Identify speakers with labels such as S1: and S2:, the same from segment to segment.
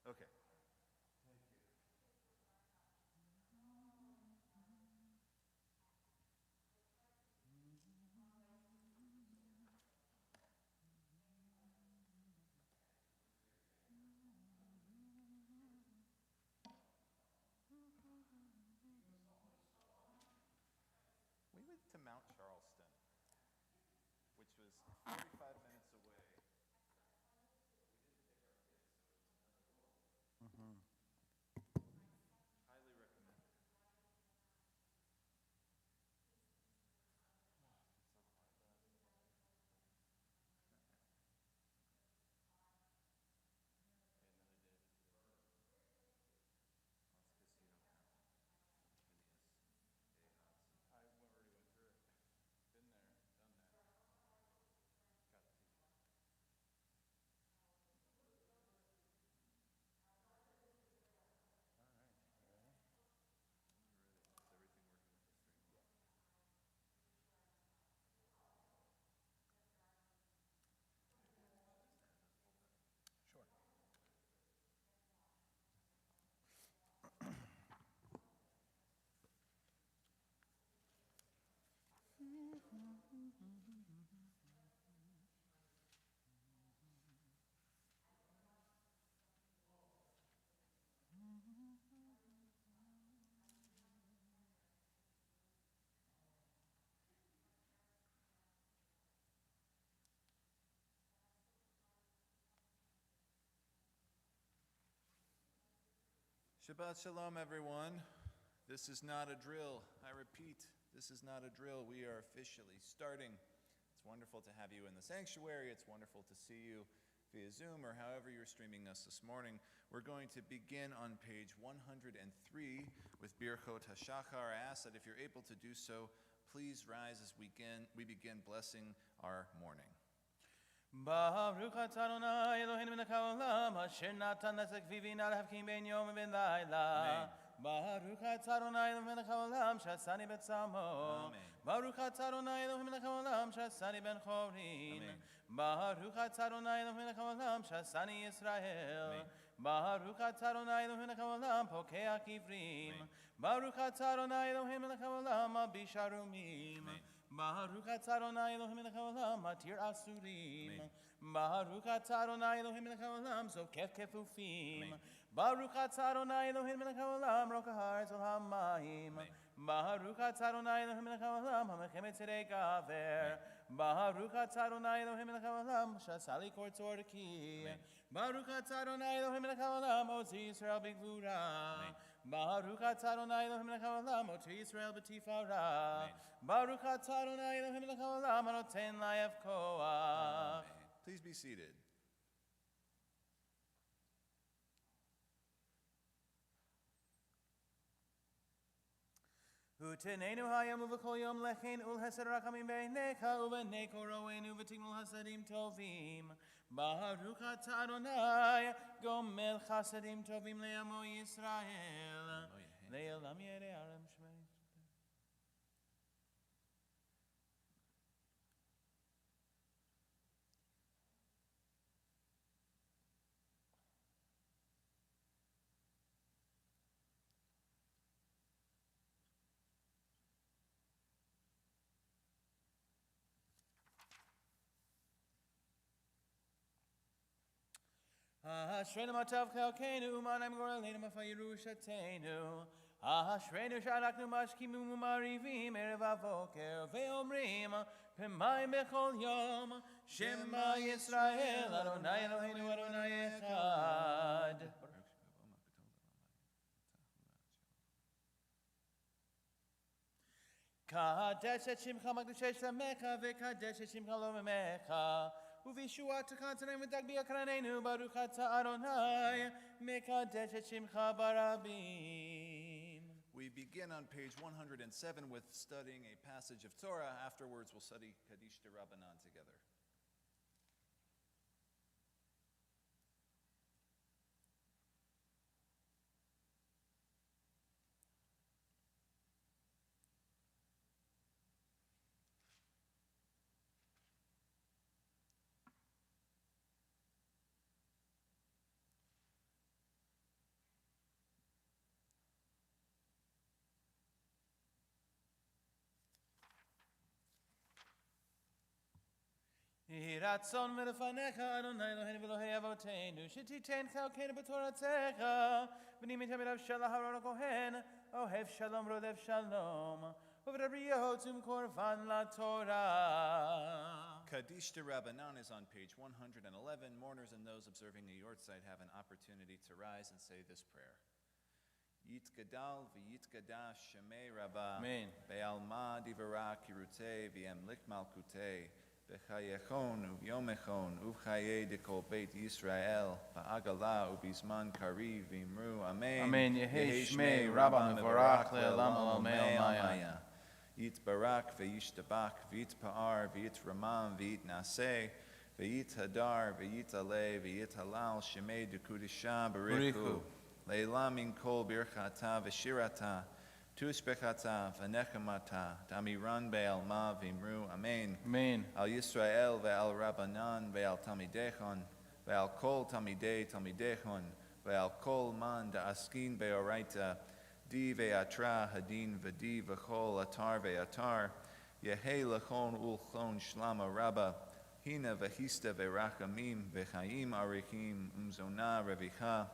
S1: Okay. We went to Mount Charleston, which was 45 minutes away. Highly recommend it. I already went through it. Been there, done that. Got it. All right. Is everything working with the stream? Yeah.
S2: Sure.
S1: Shabbat Shalom, everyone. This is not a drill. I repeat, this is not a drill. We are officially starting. It's wonderful to have you in the sanctuary. It's wonderful to see you via Zoom or however you're streaming us this morning. We're going to begin on page 103 with Birchot HaShachar. I ask that if you're able to do so, please rise as we begin blessing our morning.
S3: Baruch atah Adonai Eloheinu melech haolam asher natan lezek vivina להבחין בין יום ובין לילה. Baruch atah Adonai Eloheinu melech haolam שעשני בצלמו. Baruch atah Adonai Eloheinu melech haolam שעשני בן חורין. Baruch atah Adonai Eloheinu melech haolam שעשני ישראל. Baruch atah Adonai Eloheinu melech haolam פוקח עברים. Baruch atah Adonai Eloheinu melech haolam מלביש ערומים. Baruch atah Adonai Eloheinu melech haolam matir asurim. Baruch atah Adonai Eloheinu melech haolam zokef kefufim. Baruch atah Adonai Eloheinu melech haolam rokah haaretz ol hamayim. Baruch atah Adonai Eloheinu melech haolam hamechem et tzedek gaver. Baruch atah Adonai Eloheinu melech haolam shasali kor tzorki. Baruch atah Adonai Eloheinu melech haolam otzi Yisrael b'gvura. Baruch atah Adonai Eloheinu melech haolam otzi Yisrael b'tifara. Baruch atah Adonai Eloheinu melech haolam anoten layev koach.
S1: Please be seated.
S3: Utenenu hayam uv'kol yom lechein ul hesed rakamim beinecha uvenei koroenu v'tigmul hasadim tovim. Baruch atah Adonai gomel chasadim tovim le'amo Yisrael. Le'elam yerei arem shmei. Ashreinu matav chelkeinu, umanayim goraleinu mafayiru shatenu. Ashreinu sharaknu mashkimu marivim erev avoker ve'omrim p'mayim bechol yom Shema Yisrael Adonai Eloheinu Adonai Echad. Kadesh et shimcha makdushesh samecha ve'kadesh et shimcha lo memecha. Uvishuat kantanem v'dagbia kranenu baruch atah Adonai mekadesh et shimcha barabim.
S1: We begin on page 107 with studying a passage of Torah. Afterwards, we'll study Kaddish de Rabbanan together.
S3: יהי רצון מלפניך, אדוני אלוהינו ואלוהי אבותינו, שתיתן חלקנו בתורתך, ונעמי תלמידיו של אהרון הכהן, אוהב שלום רודף שלום, ובדבריות ומקורבן לתורה.
S1: Kaddish de Rabbanan is on page 111. Mourners and those observing the Yortzeit have an opportunity to rise and say this prayer. Yitgadal v'yitgadash shemei Rabbah.
S3: Amen.
S1: Be'alma divara kirutei v'yemlik malkutei. B'chayechon u'vyomechon u'chayei dekol beit Yisrael. Ba'agala u'bizman kariv v'imru. Amen.
S3: Amen. Yehi shmei Rabbah mevorach le'olam olamei almaya.
S1: Yitbarak v'yishtabak v'yitpa'ar v'yitramam v'yitnaseh v'yithadar v'yitaleh v'yithalal shemei dekudisha barichu. Leila min kol birchata v'shirata, tushbechata v'nechamata, damiran be'alma v'imru, amen.
S3: Amen.
S1: Al Yisrael ve'al Rabbanan ve'al Talmidechon, ve'al kol Talmidei Talmidechon, ve'al kol man da'askin be'oraita, di ve'atra hadin v'di v'chol atar ve'atar, yehei lechon ulchon shlama rabba, hina v'hista ve'rachamim v'chaim arichim umzona revicha,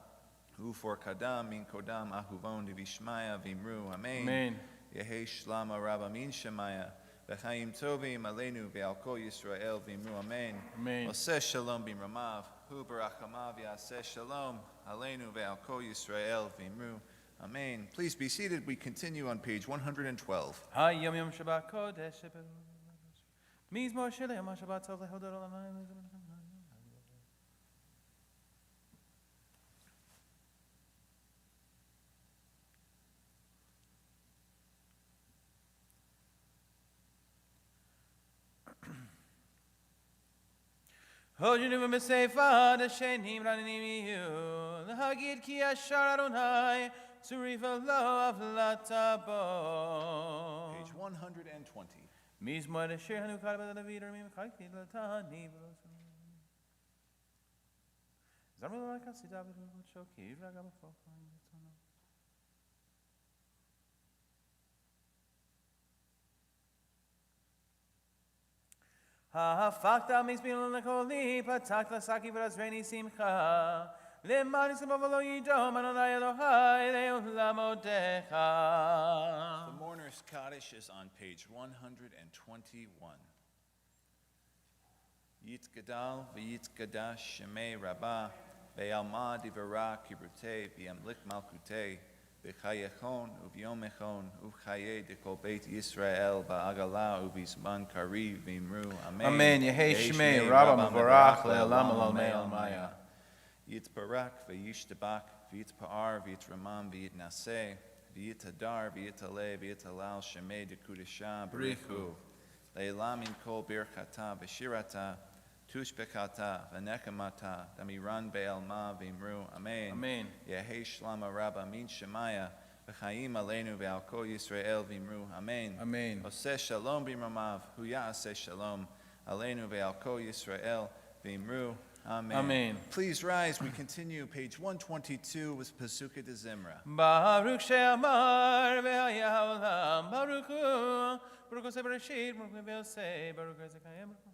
S1: for kadam min kodam ahuvon divishmaya vimru amen.
S3: Amen.
S1: Yehi shlama rabba min shemaya v'chaim tovim aleinu ve'al kol Yisrael vimru amen.
S3: Amen.
S1: Oseh shalom bimramav hu barachamav yaseh shalom aleinu ve'al kol Yisrael vimru amen. Please be seated. We continue on page 112.
S3: Hayom yom Shabbat kodesh mizmor shel yom Shabbat tov lehodor olamai. Hojinu v'meseifa d'shenim ranim yiyu l'hagid ki yashar Adonai tzurifa lo avlatabo.
S1: Page 120.
S3: Mizmor d'shir hanukar b'David armim chayki l'tani Zarmul l'kasida v'choki v'ragam v'fokam v'tono. הפקת מזבילו לקולי, פתח לשקי ולזרני שמחה, למען יסבוב ולא ידום, אדוני אלוהי לעולמותיך.
S1: The mourner's Kaddish is on page 121. Yitgadal v'yitgadash shemei Rabbah, be'alma divara kibrutei v'yamlik malkutei, v'chayechon u'vyomechon u'chayei dekol beit Yisrael ba'agala u'bizman kariv v'imru amen.
S3: Amen. Yehi shmei Rabbah mevorach le'olam olamei almaya.
S1: Yitbarak v'yishtabak v'yitpa'ar v'yitramam v'yitnaseh v'yitadar v'yitaleh v'yitalal shemei dekudisha barichu. Leila min kol birchata v'shirata tushbechata v'nechamata damiran be'alma v'imru amen.
S3: Amen.
S1: Yehi shlama rabba min shemaya v'chaim aleinu ve'al kol Yisrael v'imru amen.
S3: Amen.
S1: Oseh shalom b'imramav hu ya'aseh shalom aleinu ve'al kol Yisrael v'imru amen.
S3: Amen.
S1: Please rise. We continue page 122 with Pesuka de Zimra.
S3: Baruch she'amar ve'haya ha'olam, Baruch hu, Baruch Oseh Bereshit, Baruch hu ve'oseh, Baruch hu Ezekayim, Baruch hu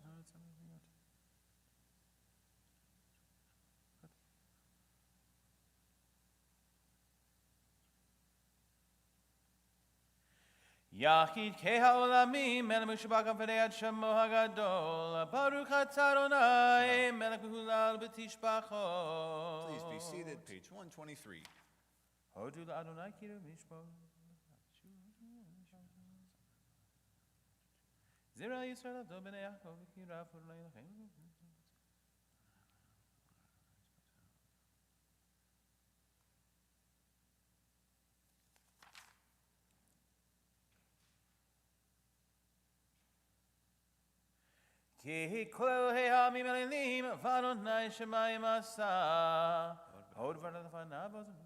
S3: Yachid keha'olamim, melech mushabakam v'nei shemo hagadol, Baruch atah Adonai, melech hulal b'tishbachot.
S1: Please be seated. Page 123.
S3: Hodu la'Adonai kiru mishpot. Zira Yisrael avdo b'nei Yaakov v'kirav Adonai Eloheinu. Ki kol he'amim elim v'Adonai shemayim asa. Hod v'Adonai v'Adonai.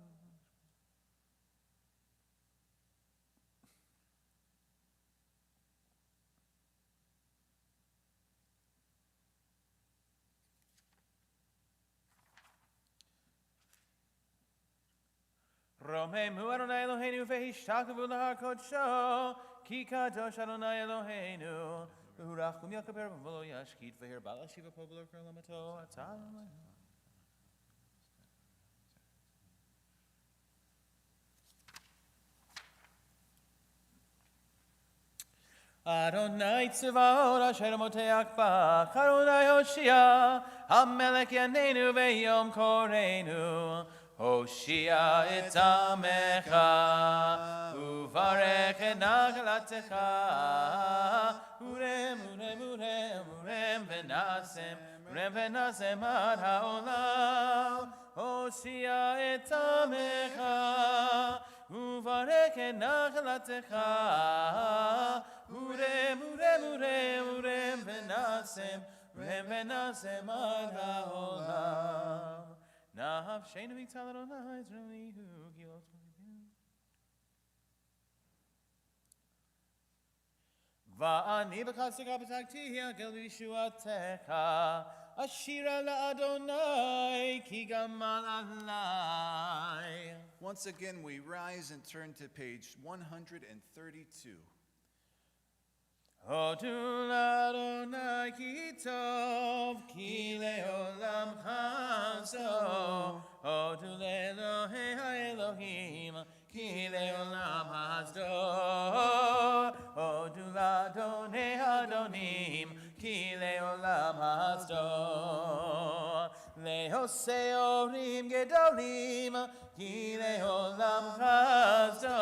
S3: Romemu Adonai Eloheinu v'hishtachavu l'har kodsho, ki kadosh Adonai Eloheinu, Urach kum yakaber v'lo yashkit v'her bala shiva pobler krolamato atal. Adonai tzivot asher moteach bach, Adonai Hoshia, Hamelech yanenu v'yom korenu, Hoshia et amecha, uvarech et nachlatecha, urem, urem, urem, urem v'nasem ad ha'olam, Hoshia et amecha, uvarech et nachlatecha, urem, urem, urem, urem v'nasem ad ha'olam. Nafsheinu v'yitzal Adonai zronihu kilot v'yibim. Va'ani b'chaseka b'tagti ha'gel v'yishuatecha, Ashira la'Adonai ki gamal alai.
S1: Once again, we rise and turn to page 132.
S3: Hodu l'Adonai ki tov, ki le'olam chazo. Hodu le'Elohei ha'Elohim, ki le'olam hazdo. Hodu l'Adonai Adonim, ki le'olam hazdo. Le'osei orim gedolim, ki le'olam hazdo.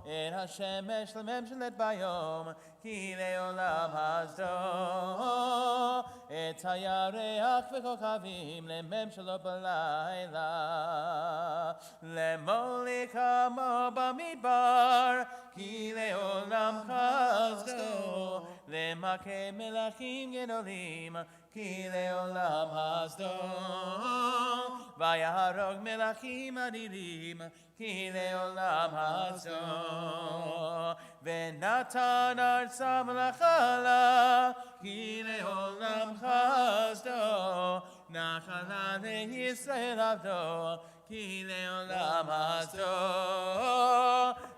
S3: En hashemesh l'memshelet bayom, ki le'olam hazdo. Et hayareach v'kokavim l'memshelo b'layla. Le'molik hamo b'midbar, ki le'olam hazdo. Le'makeh melachim gedolim, ki le'olam hazdo. Vayaharog melachim adirim, ki le'olam hazdo. V'natan arza melachala, ki le'olam hazdo. Nachala le'Yisrael avdo, ki le'olam hazdo.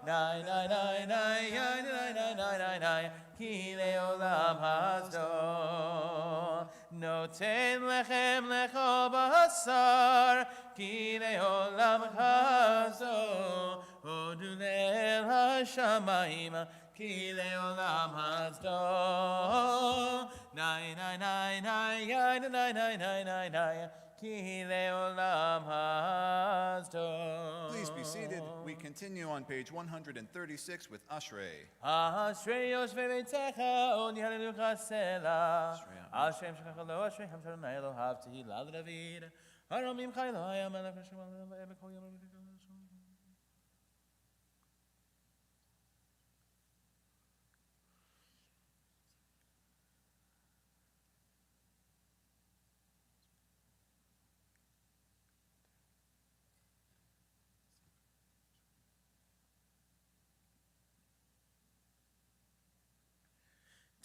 S3: Nai, nai, nai, nai, nai, nai, nai, nai, nai, nai, ki le'olam hazdo. Noten lechem lecho b'hasar, ki le'olam hazdo. Hodu le'el hashamayim, ki le'olam hazdo. Nai, nai, nai, nai, nai, nai, nai, nai, nai, nai, ki le'olam hazdo.
S1: Please be seated. We continue on page 136 with Ashrei.
S3: Ashrei yoshvei beitecha, od yalelucha sela. Ashrei shekach lo, ashrei hamshar na Elohav tehila l'David. Haromim chai lo, hayam melech Hashem alam ve'em kol yom v'vikol Hashem.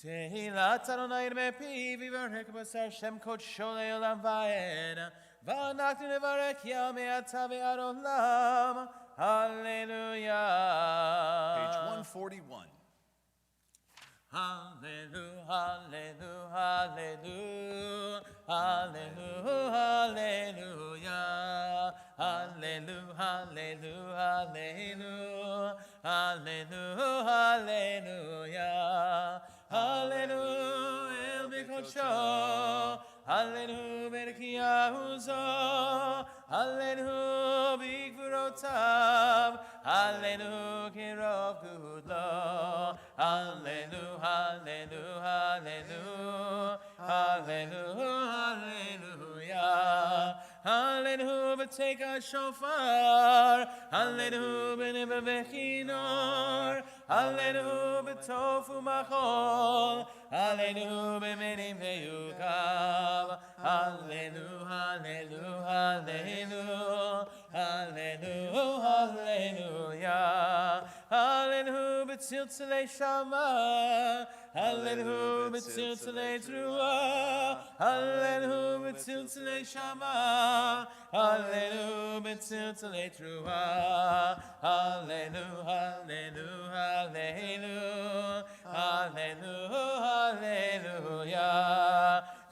S3: Tehilat Adonai mepi v'yivarech b'asar Shem kodsho le'olam va'ed v'anachnu nevarech yamei ata ve'ad olam. Hallelujah.
S1: Page 141.
S3: Hallelujah, hallelujah, hallelujah, hallelujah, hallelujah, hallelujah, hallelujah, hallelujah, hallelujah. Hallelujah, El Bikocho, Hallelujah, Berkiyahuzo, Hallelujah, Bigvurotav, Hallelujah, Kirov Gudlo, Hallelujah, Hallelujah, Hallelujah, Hallelujah, Hallelujah, take a shofar, Hallelujah, B'vechinor, Hallelujah, Tofu Machol, Hallelujah, Menim Veyukav, Hallelujah, Hallelujah, Hallelujah, Hallelujah, Hallelujah, Tziltzilei Shama, Hallelujah, Tziltzilei Trua, Hallelujah, Tziltzilei Shama, Hallelujah, Tziltzilei Trua, Hallelujah, Hallelujah, Hallelujah, Hallelujah,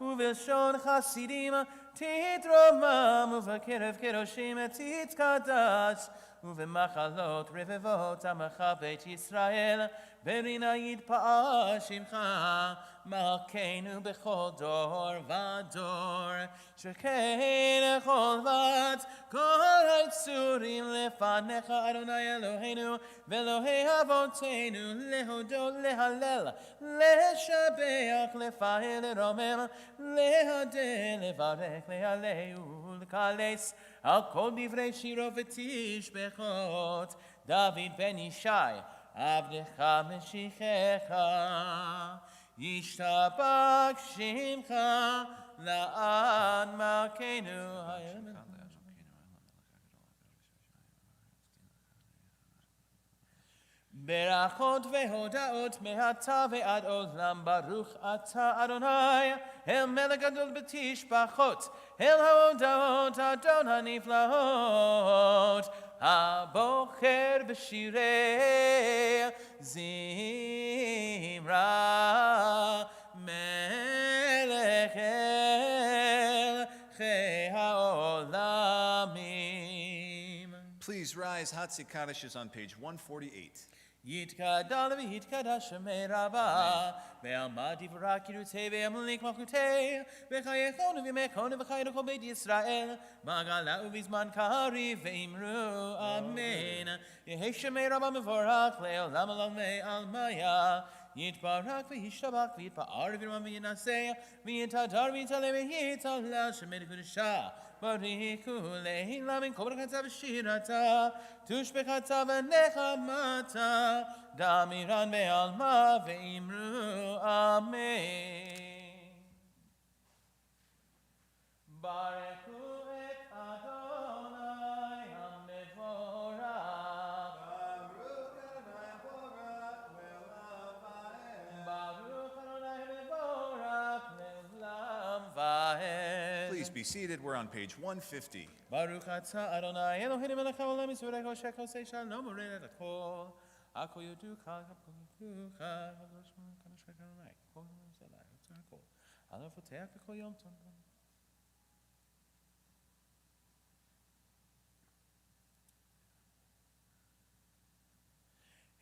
S3: ובלשון חסידים תתרומם, ובקרב קדושים תתקדש, ובמחלות רבבות עמך בית ישראל, ברינה יתפאר שמך, מלכנו בכל דור ודור, שכן כל בת כל היצורים לפניך, אדוני אלוהינו ואלוהי אבותינו, להודות, להלל, לשבח, לפאר, לרומם, להדל, לברך, להלל ולקלס, על כל דברי שירו ותשבחות, דוד בן ישי, עבדך משיחך, ישתבח שמך לעד מלכנו. ברכות והודאות מעתה ועד עולם, ברוך אתה אדוני, אל מלך גדול בתשבחות, אל ההודעות אדון הנפלאות, הבוחר בשירי זמרה, מלך מלכי העולמים.
S1: Please rise. Hatzi Kaddish is on page 148.
S3: יתגדל ויתקדש שמי רבה, ועמד דברה קידושי וימליך מלכותי, וחייכון ובימכון וחיינו כל בית ישראל, בעגלה ובזמן קריב ואמרו אמן. יהי שמי רבה מבורך לעולם עולמי עלמיה, יתברך וישתבח ויתפאר וירומם וינשא, ויתהדר ויתעלה ויתעלה שמי קדושה. בריחו לעילם מן כל ברכתה ושירתה, תושבחתה ונחמתה, דמירן בעלמה ואמרו אמן. ברכו את אדוני המבורך, ברוך אדוני המבורך לעולם ועד.
S1: Please be seated. We're on page 150.
S3: ברוך אתה אדוני אלוהינו מלך העולם יסודך עושך עושה שלום ורד הכל, הכל יודוך, הכל יודוך, הקדוש ברוך אדוני, כל זה לה, יוצא הכל, עליו פותח בכל יום טוב.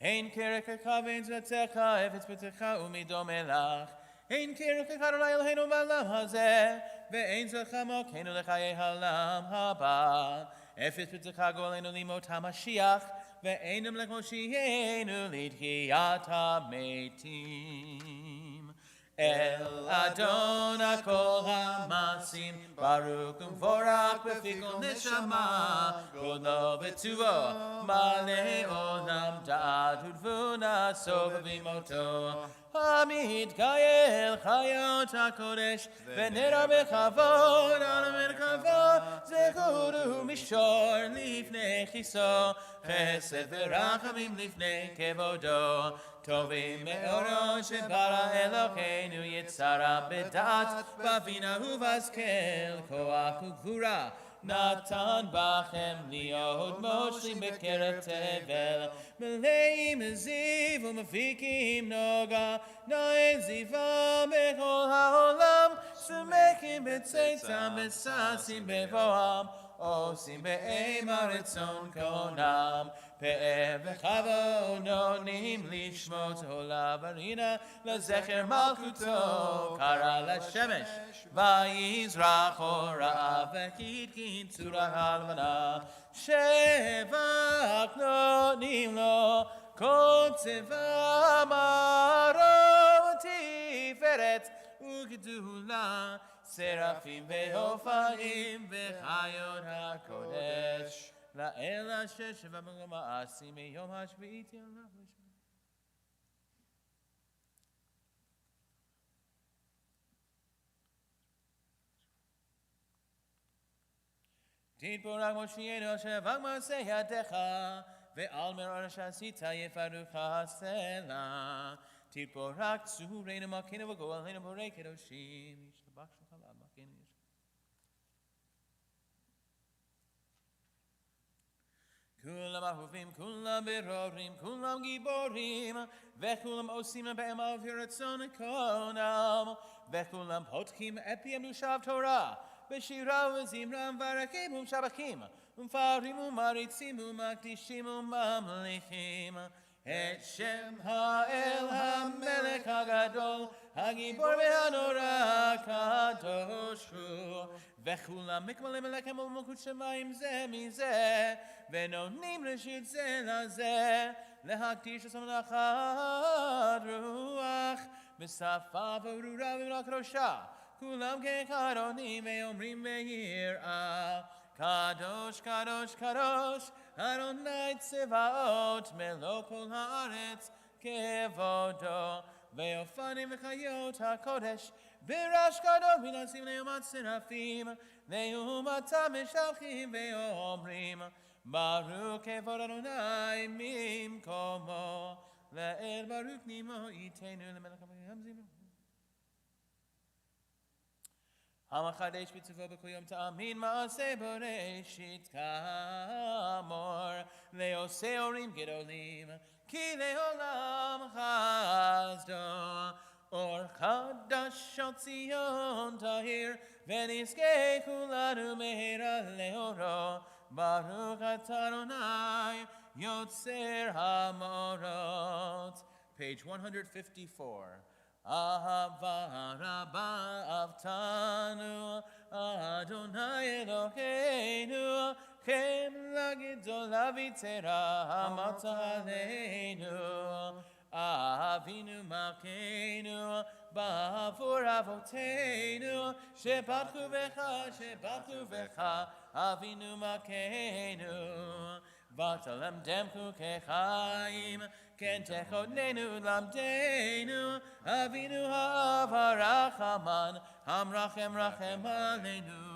S3: אין קרקך ואין זרעך, אפס ביתך ומדומה לך, אין קרקך אדוני אלוהינו בעולם הזה, ואין זרעך מלכנו לחיי העולם הבא. אפס ביתך גואלנו לימות המשיח, ואין המלך מושיענו לתחיית המתים. אל אדון הכל המעשים, ברוך ומבורך בפי כל נשמה, גודלו וטובו מלא עולם, דעת ותבונה סוף במותו. המתגאל חיות הקודש, ונראה בכבוד על המרכבה, זכות ומישור לפני כיסו, חסד ורחמים לפני כבודו. טובים מאורו שברא אלוהינו, יצרה בדעת, בבינה ובהשכל, כוח וגבורה. נתן בכם להיות מושלים בקרב תבל, מלאים זיו ומפיקים נוגה, נאה זיווה בכל העולם, שמחים בצאצם וששים בבואם, עושים באימה רצון קונם. פאר וכבוד נותנים לשמות עולה ברינה, לזכר מלכותו קרא לשמש ויזרח אורה, והתקין צורה הלבנה. שבח נותנים לו כל צבא מרום ותפארת וגדולה, שרפים והופעים וחיות הקודש, לאל אשר שבא במעשים מיום השביעית יאללה. תתבורך מושיענו אשר בא מעשה ידיך, ועל מראה שעשית יפארך הסלע. תתבורך צורנו מלכנו וגואלנו בורא קדושים, ישתבח שמך לעד מלכנו. כולם אהובים, כולם ברורים, כולם גיבורים, וכולם עושים בהם על פי רצון קונם, וכולם פותחים את פיהם לשב תורה, בשירה וזמרה ומברכים ומשבחים, ומפארים ומריצים ומקדישים וממליכים, את שם האל המלך הגדול, הגיבור והנורא הקדוש הוא, וכולם מקבלים אליכם ומלכות שמיים זה מזה, ונותנים רשות זה לזה, להקדיש את המלאכת רוח, בשפה ברורה ובמלאכת ראשה, כולם כאחד עונים ואומרים ביראה, קדוש קדוש קדוש, אדוני צבאות, מלוא כל הארץ כבודו, ואופנים וחיות הקודש, ברעש גדול מנסים לעומת שרפים, לעומתם משלחים ואומרים, ברוך כבוד אדוני ממקומו, לאל ברוך נימו איתנו למלך המזימו. המחדש בצבו בכל יום תאמין מעשה בראשית כאמור, לעושה אורים גדולים, כי לעולם חסדו. אור חדש על ציון תאיר, ונזכה כולנו מהרה לאורו, ברוך אתה אדוני יוצר המאורות. Page 154. אהבה רבה אהבתנו, אדוני אלוהינו, חמלה גדולה ויתרה אמרת עלינו. אבינו מלכנו, בעבור אבותינו, שבטחו בך, אבינו מלכנו. ותלמדם חוקי חיים, כן תכוננו למדנו, אבינו האב הרחמן, המרחם רחם עלינו.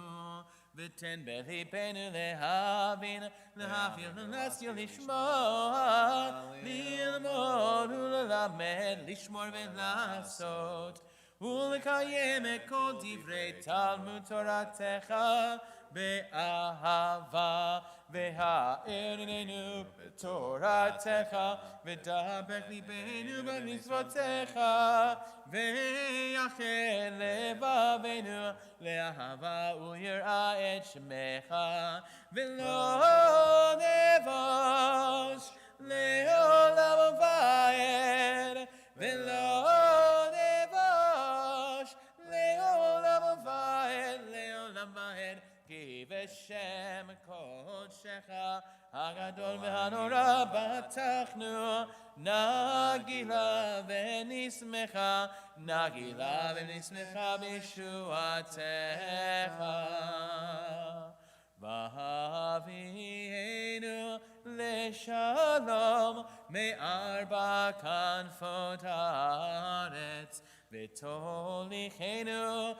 S3: ותן בליבנו להבין, להכיר ולהשכיל לשמוע, ללמוד וללמד, לשמור ולעשות, ולקיים את כל דברי תלמוד תורתך באהבה, והאר עינינו בתורתך, ודבק ליבנו במצוותיך, ויחל לבבינו לאהבה וליראה את שמך, ולא נבוש לעולם ועד, ולא נבוש לעולם ועד, לעולם ועד, כי בשם קודשך הגדול והנורא בטחנו, נגילה ונשמחה, נגילה ונשמחה בישועתך. והביאנו לשלום מארבע כנפות הארץ, ותוליכנו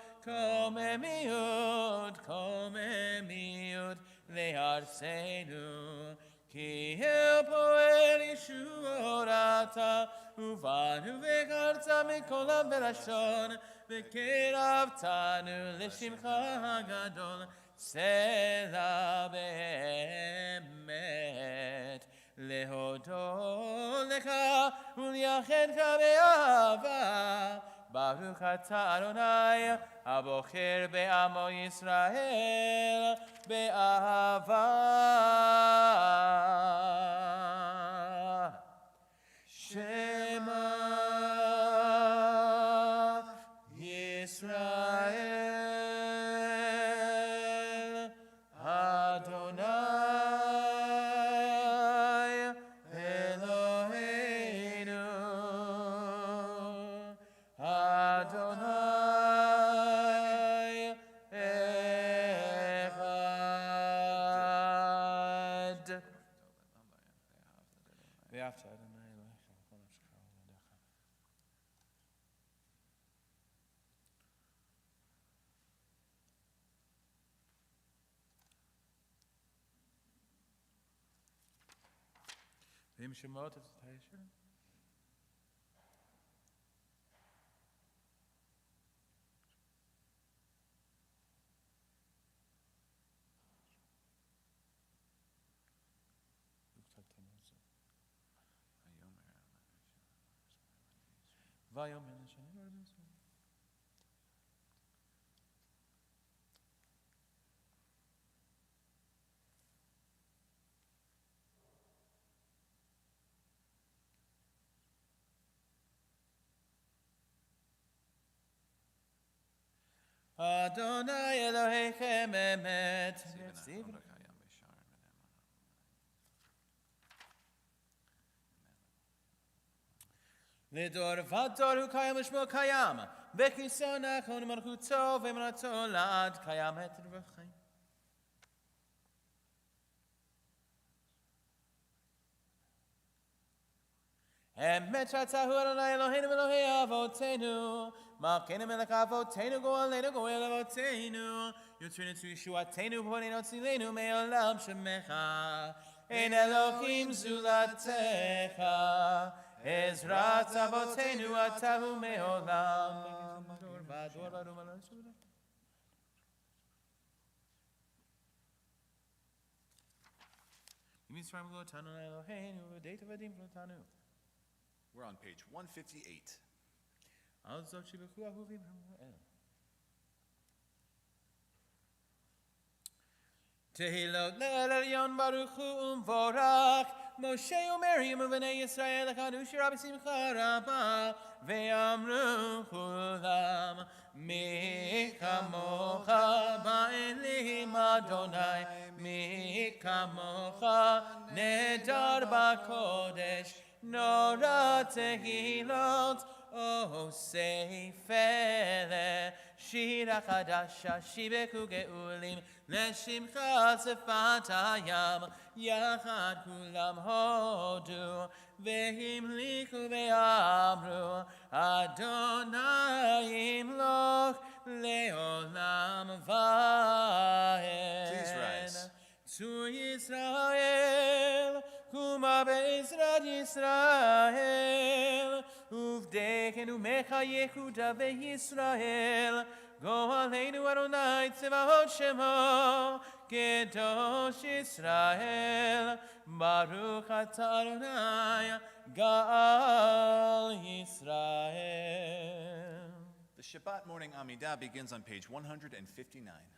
S3: קוממיות לארצנו, כי אל פועל ישועות אתה, ובאנו וקראת מכל עם ולשון, וקרבתנו לשמך הגדול, סלע באמת. להודות לך ולייחדך באהבה, ברוך אתה אדוני הבוחר בעמו ישראל באהבה. שמע ישראל אדוני אלוהינו, אדוני אחד. ואהבת אדוני אלוהיך בכל נפשך ובמאודיך. ועם שמות את הישר. ויאמר לשני ברזו. Adonai Elohechem emet. לדור ודור הוא קיים ושמו קיים, וכיסו נכון ומלכותו ואמונתו לעד קיימת רווחים. אמת שרצה הוא אדוני אלוהינו ואלוהי אבותינו, מלכנו מלך אבותינו גואלנו גואל אבותינו, יוצרנו צו ישועתנו ובוננו צילנו מעולם שמך, אין אלוהים זולתך. עזרת אבותינו אתה הוא מעולם. דור ודור ודור ודור. ממצרים גלותנו לאלוהינו ובדית עבדים גלותנו.
S1: We're on page 158.
S3: על זאת שבחו אהובים המואל. תהילות לאל עליון ברוך הוא ומבורך, משה ומרים ובני ישראל לחדו שירה בשמחה רבה, ואמרו כולם, מי כמוך באלים אדוני, מי כמוך נדר בקודש, נורא תהילות עושה פלא, שירה חדשה שיבקו גאולים, לשמך שפת הים, יחד כולם הודו, והמליכו ואמרו, אדוני ימלוך לעולם ועד. צור ישראל, קומה בעזרת ישראל, ובדקנו מחייכו דבי ישראל, גואלנו אדוני צבאות שמו, קדוש ישראל, ברוך אתה אדוני, גאל ישראל.
S1: The Shabbat morning Amidah begins on page 159.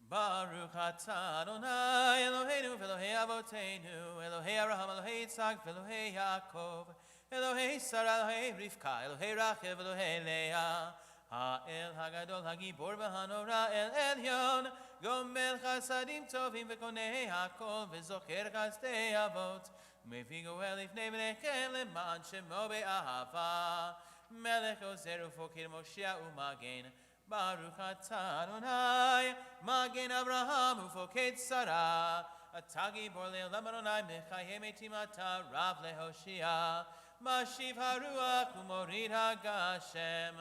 S3: Baruch atah Adonai Eloheinu v'Elohei Avotenu, Elohei Abraham, Elohei Yitzhak, v'Elohei Yaakov, Elohei Sarah, Elohei Rivka, Elohei Rachel, v'Elohei Leah, Ha'el Hagadol Hagibor v'Hanora El Elyon, Gomel Chasadim Tovim v'Konei Hakol, v'Zocher Chasdei Avot, Mevi Goel Lifnei V'Nechem Leman Shemo Be'ahava, Melech Ozer Ufokir Moshea U'Magen, Baruch atah Adonai, Magen Abraham ufoked Sarah, atah gibor le'olam Adonai, mechayeh metim atah rav lehoshia, mashiv haruach umorid hagashem,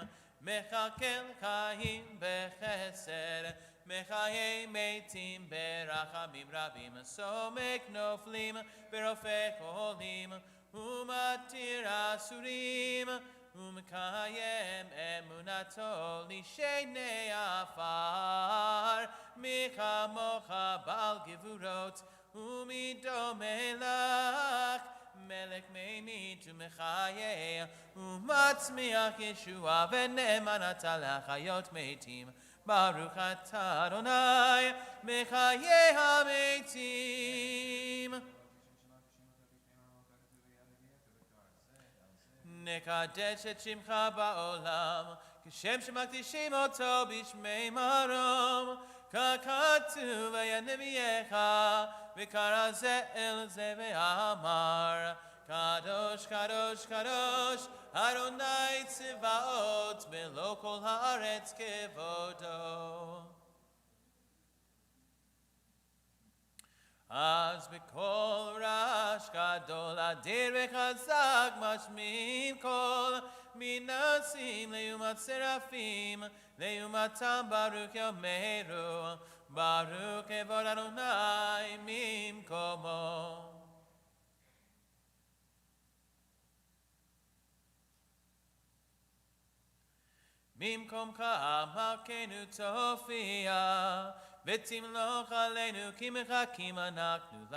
S3: mechakel chayim bechesed, mechayeh metim berachamim rabim, somek noflim berofeh koholim, umatir asurim, ומקיים אמונתו לשני עפר, מי כמוך בעל גבורות ומדומה לך, מלך ממית ומחיה ומצמיח ישועה ונאמן אתה לחיות מתים. ברוך אתה אדוני מחיי המתים. נקדש את שמך בעולם, כשם שמקדישים אותו בשמי מרום, ככתוב היה נביאך, וקרא זה אל זה ואמר, קדוש קדוש קדוש, אדוני צבאות, מלוא כל הארץ כבודו. אז בקול רעש גדול אדיר וחזק משמיעים קול מנסים לעומת שרפים לעומתם ברוך יאמרו ברוך כבוד אדוני ממקומו. ממקומך מלכנו תופיע, ותמלוך עלינו כי מחכים אנחנו לך.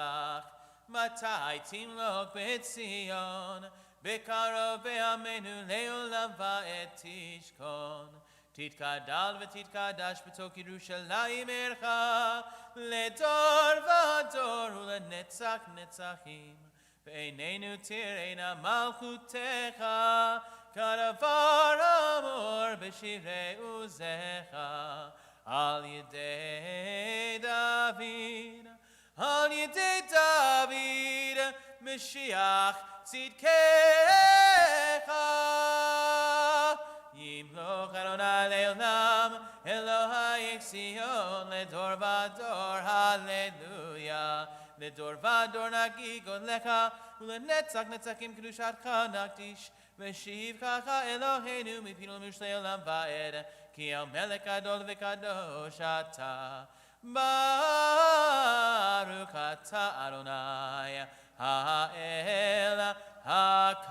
S3: מתי תמלוך בציון, בקרוב בעמנו לעולם ועד תשכון. תתקדל ותתקדש בתוך ירושלים עירך, לדור ודור ולנצח נצחים. בעינינו תראינה מלכותך, כדבר אמור בשירי עוזך. על ידי דוד, על ידי דוד, משיח צדקך. ימלוך אדוני לעולם, אלוהי ציון לדור ודור, הללויה. לדור ודור נגיד גודלך, ולנצח נצחים קדושתך נקדיש. ושיבחך אלוהינו מפינו למשלי עולם ועד, כי המלך גדול וקדוש אתה. ברוך אתה אדוני האל הקדוש.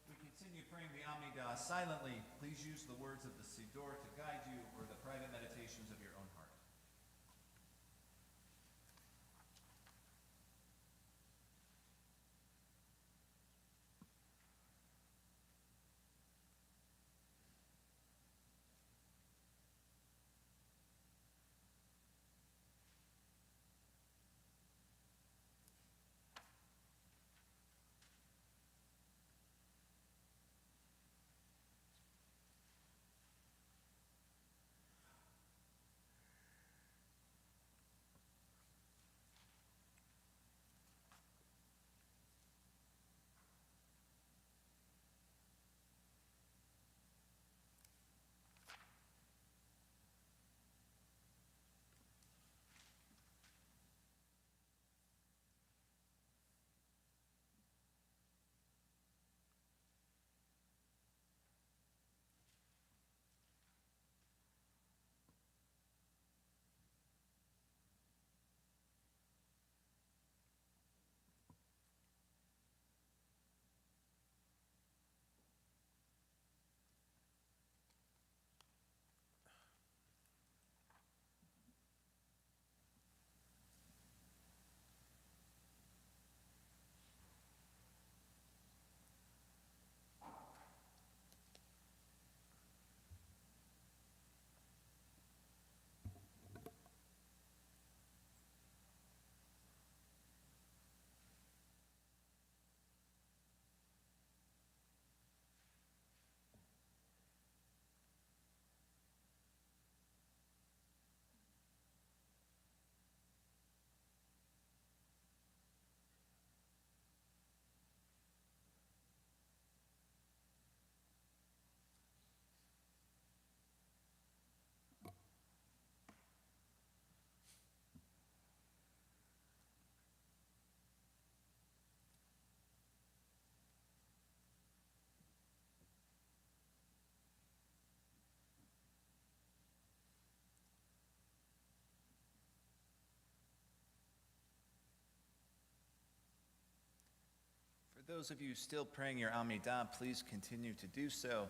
S1: We continue praying the Amidah silently. Please use the words of the Siddur to guide you or the private meditations of your own heart. For those of you still praying your Amidah, please continue to do so.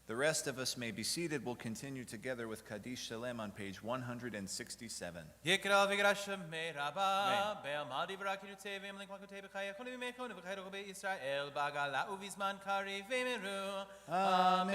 S1: The rest of us may be seated. We'll continue together with Kaddish Shalem on page 167.
S3: יקרא ויגרש מרבה, בעמדי ורקידותי ואמלך מלכותי בחיי יכולים ומכון ובחיירו בישראל, בעגלה ובזמן קריב ומרו. אמן.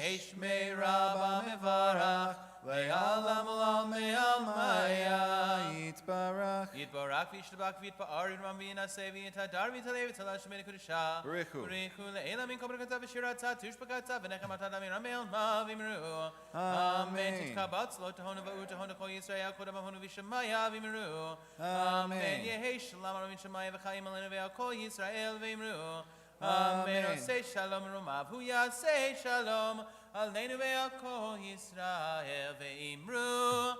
S3: יש מרבה מברך, לעולם עולם מעלמיה יתברך. יתברך וישתבח ויתפאר ורם וינשא ויתהדר ויתעלה ויתעלה שמי לקדושה.
S1: ברכו.
S3: ברכו לעילא מן כל ברכתה ושירתה תושבחתה ונחמתה דמירה מעלמה ואמרו. אמן. תתקבץ לא תהונו ואו תהונו כל ישראל קודם ההונו ושמיה ואמרו. אמן. יהי שלום עלינו שמיה וחיים עלינו ועל כל ישראל ואמרו. אמן. עושה שלום רומיו הוא יעשה שלום עלינו ועל כל ישראל ואמרו.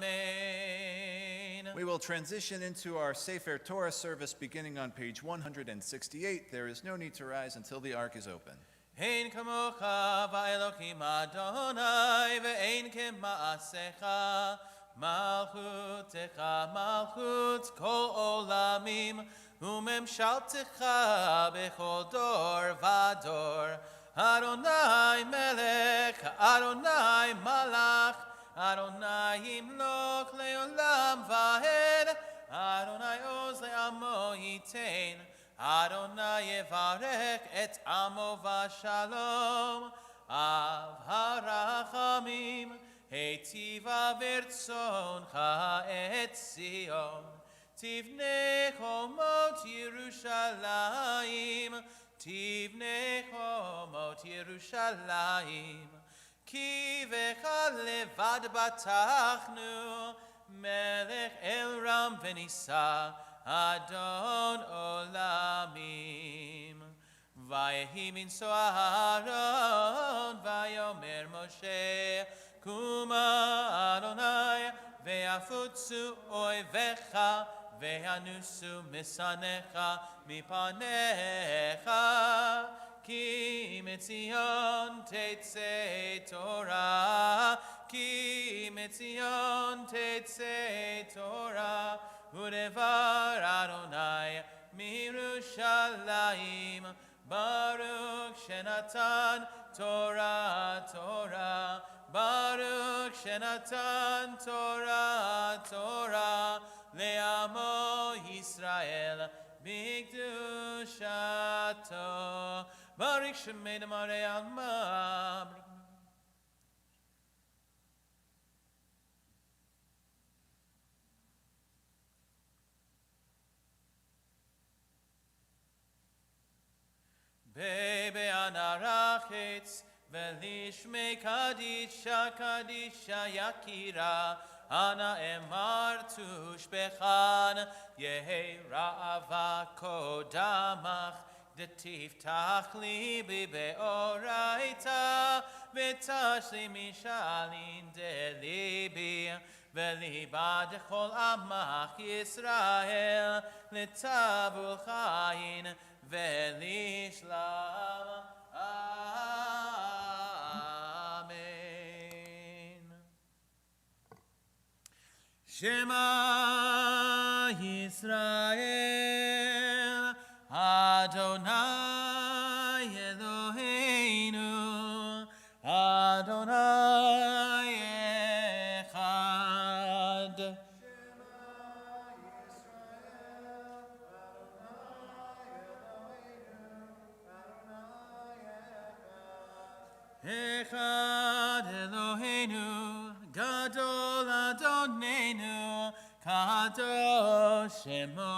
S3: Amen.
S1: We will transition into our Sefer Torah service beginning on page 168. There is no need to rise until the ark is open.
S3: אין כמוך ואלוקים אדוני ואין כמעשיך מלכותך מלכות כל עולמים וממשלתך בכל דור dor vador. Adonai melech, Adonai malach, Adonai imloch leolam vaed, Adonai oz le'amo yitain, Adonai yevarech et amo v'shalom, Av harachamim, heitiva v'rtzoncha et Zion, Tivnei chomot Yerushalayim, Tivnei chomot Yerushalayim, Ki vecha levad batachnu, Melech el ram v'nisa, Adon olamim. Vayehi min so Aaron, Vayomer Moshe, Kuma Adonai, Ve'afutsu oivecha, Ve'anusu misanecha, Mipanecha, Ki metzion tetze Torah, Ki metzion tetze Torah, Udevar Adonai, Mirushalayim, Baruch Shenatan Torah, Torah, Baruch Shenatan Torah, Torah, Le'amo Yisrael, B'kedushato, Baruch Shemei Marei Alma. Bebe anarachitz, velishme kadisha kadisha yakira, ana emar tushbechan, yehi ra'ava kodamach, detiftach libi beoraita, v'tashli mishalin delibi, v'liba dechol amach Yisrael, l'tavul chayin, Velishlam, Amen. Shema Yisrael, Adonai Eloheinu, Adonai Echad. Echad Eloheinu, Gadol Adonenu, Kadosh Shemo.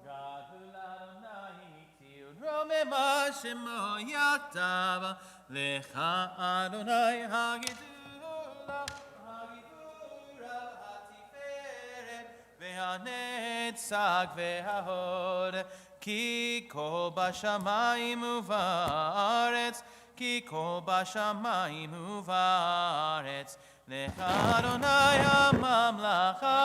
S3: Gadol Adonai Tiromema Shemo Yachtav, Lecha Adonai Hagidula, Hagidura Hatiferet, Ve'anetzach ve'ahod, Ki kol bashamayim uvaretz, Ki kol bashamayim uvaretz, Lecha Adonai hamamlacha,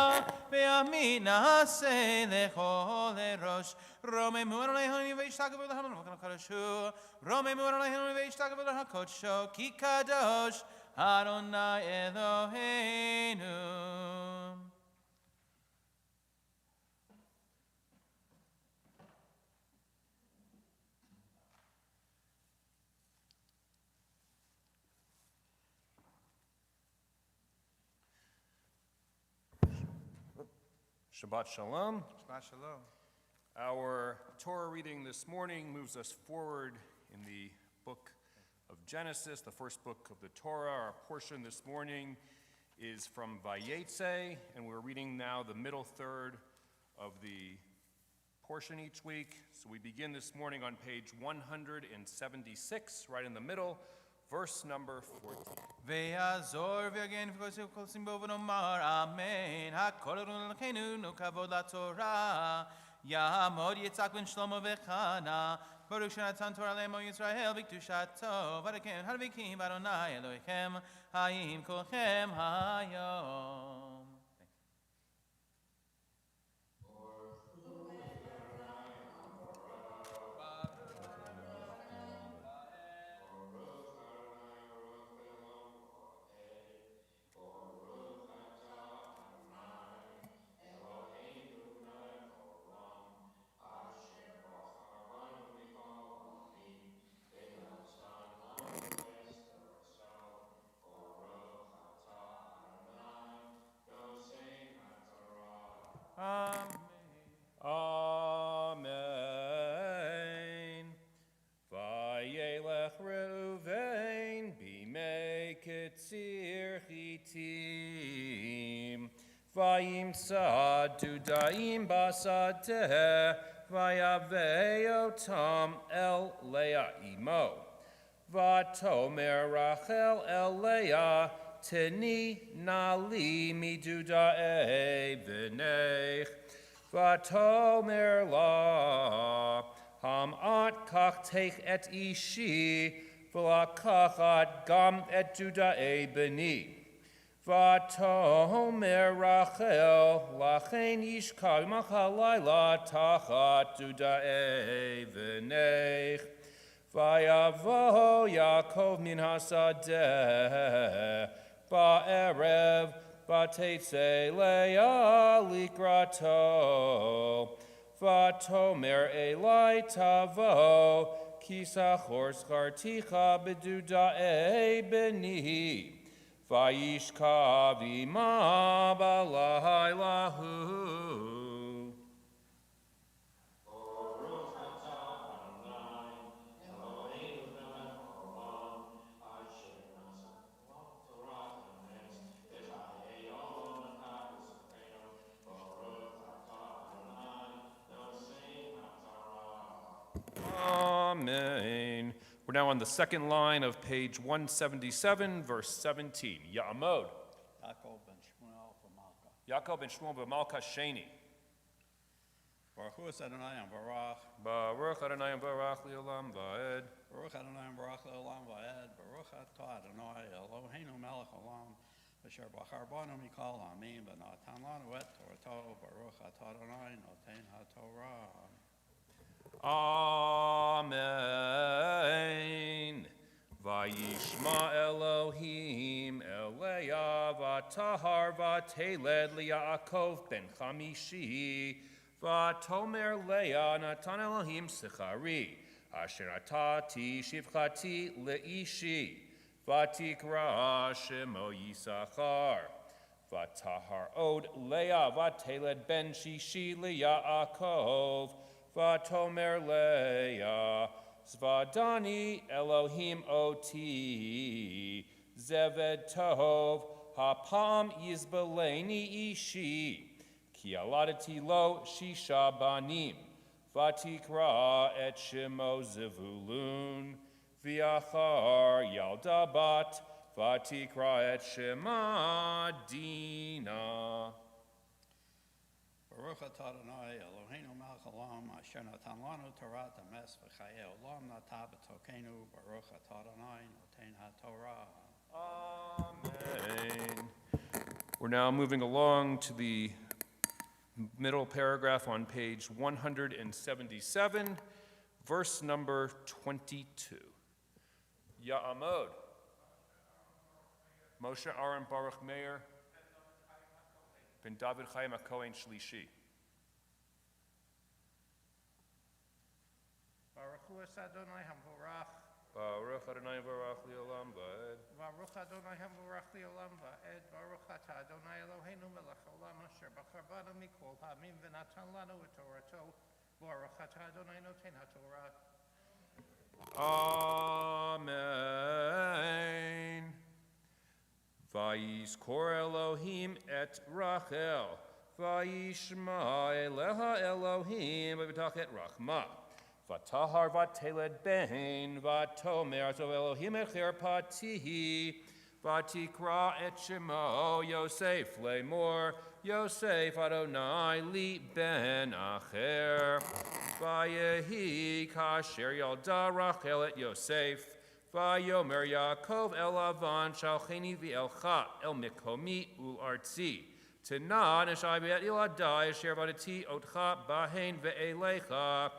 S3: ve'amin na'aseh lechol erosh, Romemu Adonai ve'ishtagavu l'hamon kadoshu, Romemu Adonai ve'ishtagavu l'hakodsho, Ki kadosh Adonai Eloheinu.
S4: Shabbat Shalom.
S2: Shabbat Shalom.
S4: Our Torah reading this morning moves us forward in the book of Genesis, the first book of the Torah. Our portion this morning is from Vayetze, and we're reading now the middle third of the portion each week. So we begin this morning on page 176, right in the middle, verse number 14.
S3: Ve'azor ve'agen v'kosim kosim bo v'nomar amen. Hakol Adonai Elokeinu nu kavod laTorah. Ya'amod Yitzhak ben Shlomo v'Chana. Baruch shenatan Torah le'amo Yisrael v'kedushato. V'arekem harvikim Adonai Elohechem hayim kolchem hayom.
S4: Vayimsa dudaim basadeh, vayaveotam el Leah imo. Vatomer Rachel el Leah, teni nali midudae v'nech. Vatomer la, hamat kach teich et ishi, v'lakachat gam et dudae beni. Vatomer Rachel, lachen yishkav machalayla tachat dudae v'nech. Vayavo Yaakov min hasadeh, ba'erev, v'teitze Leah likrato. Vatomer Elai tavo, kisachor scharticha b'dudae beni. Vayishkav ima balaylahu. Amen. We're now on the second line of page 177, verse 17. Ya'amod. Yaakov ben Shmuel b'malka sheni.
S2: Baruch Adonai Barach.
S4: Baruch Adonai Barach li'olam va'ed.
S2: Baruch Adonai Barach le'olam va'ed. Baruch atah Adonai Eloheinu melech olam. Asher bachar banu mikol ha'amim v'natan lanu et Torto. Baruch atah Adonai noten ha'torah.
S4: Amen. Vayishma Elohim Eleah v'tahar v'teled liYaakov ben Chamishi v'tomer Leah natan Elohim sichari asher atati shivchati leishi v'tikra shemo Yisachar v'tahar od Leah v'teled ben Shishi liYaakov v'tomer Leah Zvadani Elohim oti Zeved Tov Hapam Yizbaleni Ishi Ki aladati lo Shisha Banim Vatikra et Shemo Zevulun Viachar Yaldabat Vatikra et Shema Dina.
S2: Baruch atah Adonai Eloheinu melech olam asher natan lanu Torah emes v'chayei olam natah b'tokenu. Baruch atah Adonai noten ha'torah.
S4: Amen. We're now moving along to the middle paragraph on page 177, verse number 22. Ya'amod. Moshe Aaron Baruch Meir ben David Chaim HaKohen Shlishi.
S2: Baruch Adonai Hamvorach.
S4: Baruch Adonai Barach li'olam va'ed.
S2: Baruch Adonai Hamvorach li'olam va'ed. Baruch atah Adonai Eloheinu melech olam asher bachar banu mikol ha'amim v'natan lanu et Torato. Baruch atah Adonai noten ha'torah.
S4: Amen. Vayizkor Elohim et Rachel, vayishma eleha Elohim, v'v'tach et Rachma, v'tahar v'teled ben, v'tomer to Elohim et cherpatihi, v'tikra et shemo Yosef lemor, Yosef Adonai li ben acher, v'yehi kasher yalda Rachel et Yosef, Vayomer Yaakov el Lavan shalcheni v'elcha el mikomi ul artzi. Tana neshai be'et iladai asher vadati otcha bahen ve'elecha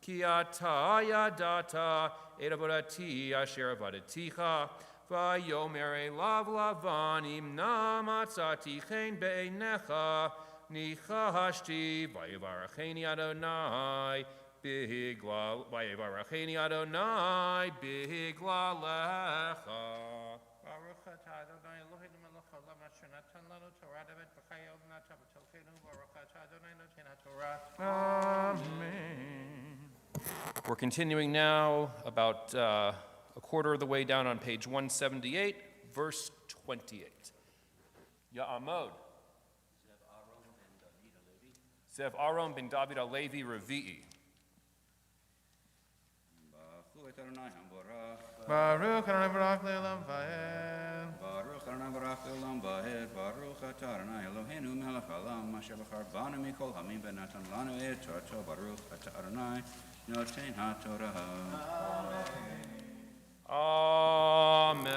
S4: ki ata yadata et avodati asher vadaticha. Vayomer elav Lavan imna matzati chen be'enecha nichashti vayivaracheni Adonai. Bigla, Vayevaracheni Adonai, Bigla Lecha.
S2: Baruch atah Adonai Eloheinu melech olam asher natan lanu Torah davet b'chayei olam natah b'tokenu. Baruch atah Adonai noten ha'torah.
S4: Amen. We're continuing now about a quarter of the way down on page 178, verse 28. Ya'amod. Zev Aaron ben David Alevi Revi'i.
S3: Baruch Adonai Baruch Le'olam Vayed.
S5: Baruch Adonai Baruch Le'olam Vayed. Baruch Atah Adonai Eloheinu melech haolam asher bachar banu mikol hamim v'natan lanu et Torato. Baruch Atah Adonai noten haTorah.
S4: Amen.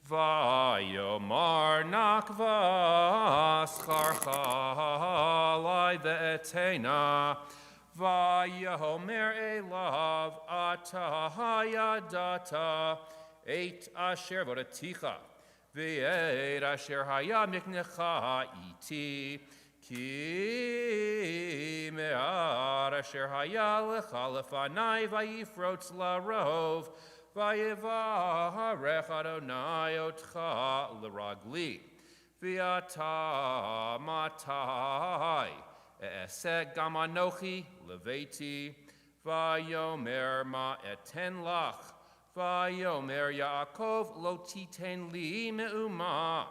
S4: Vayomar nakva scharchalai ve'etena. Vayomer elav atahayadata eit asher voraticha ve'et asher haya miknecha iti ki me'ar asher haya lecha lefanai vayifrotz larov vayevarech Adonai otcha l'ragli v'ata matai Eseg gam anochi leveti, vayomer ma eten lach, vayomer Yaakov lo titen li me'uma,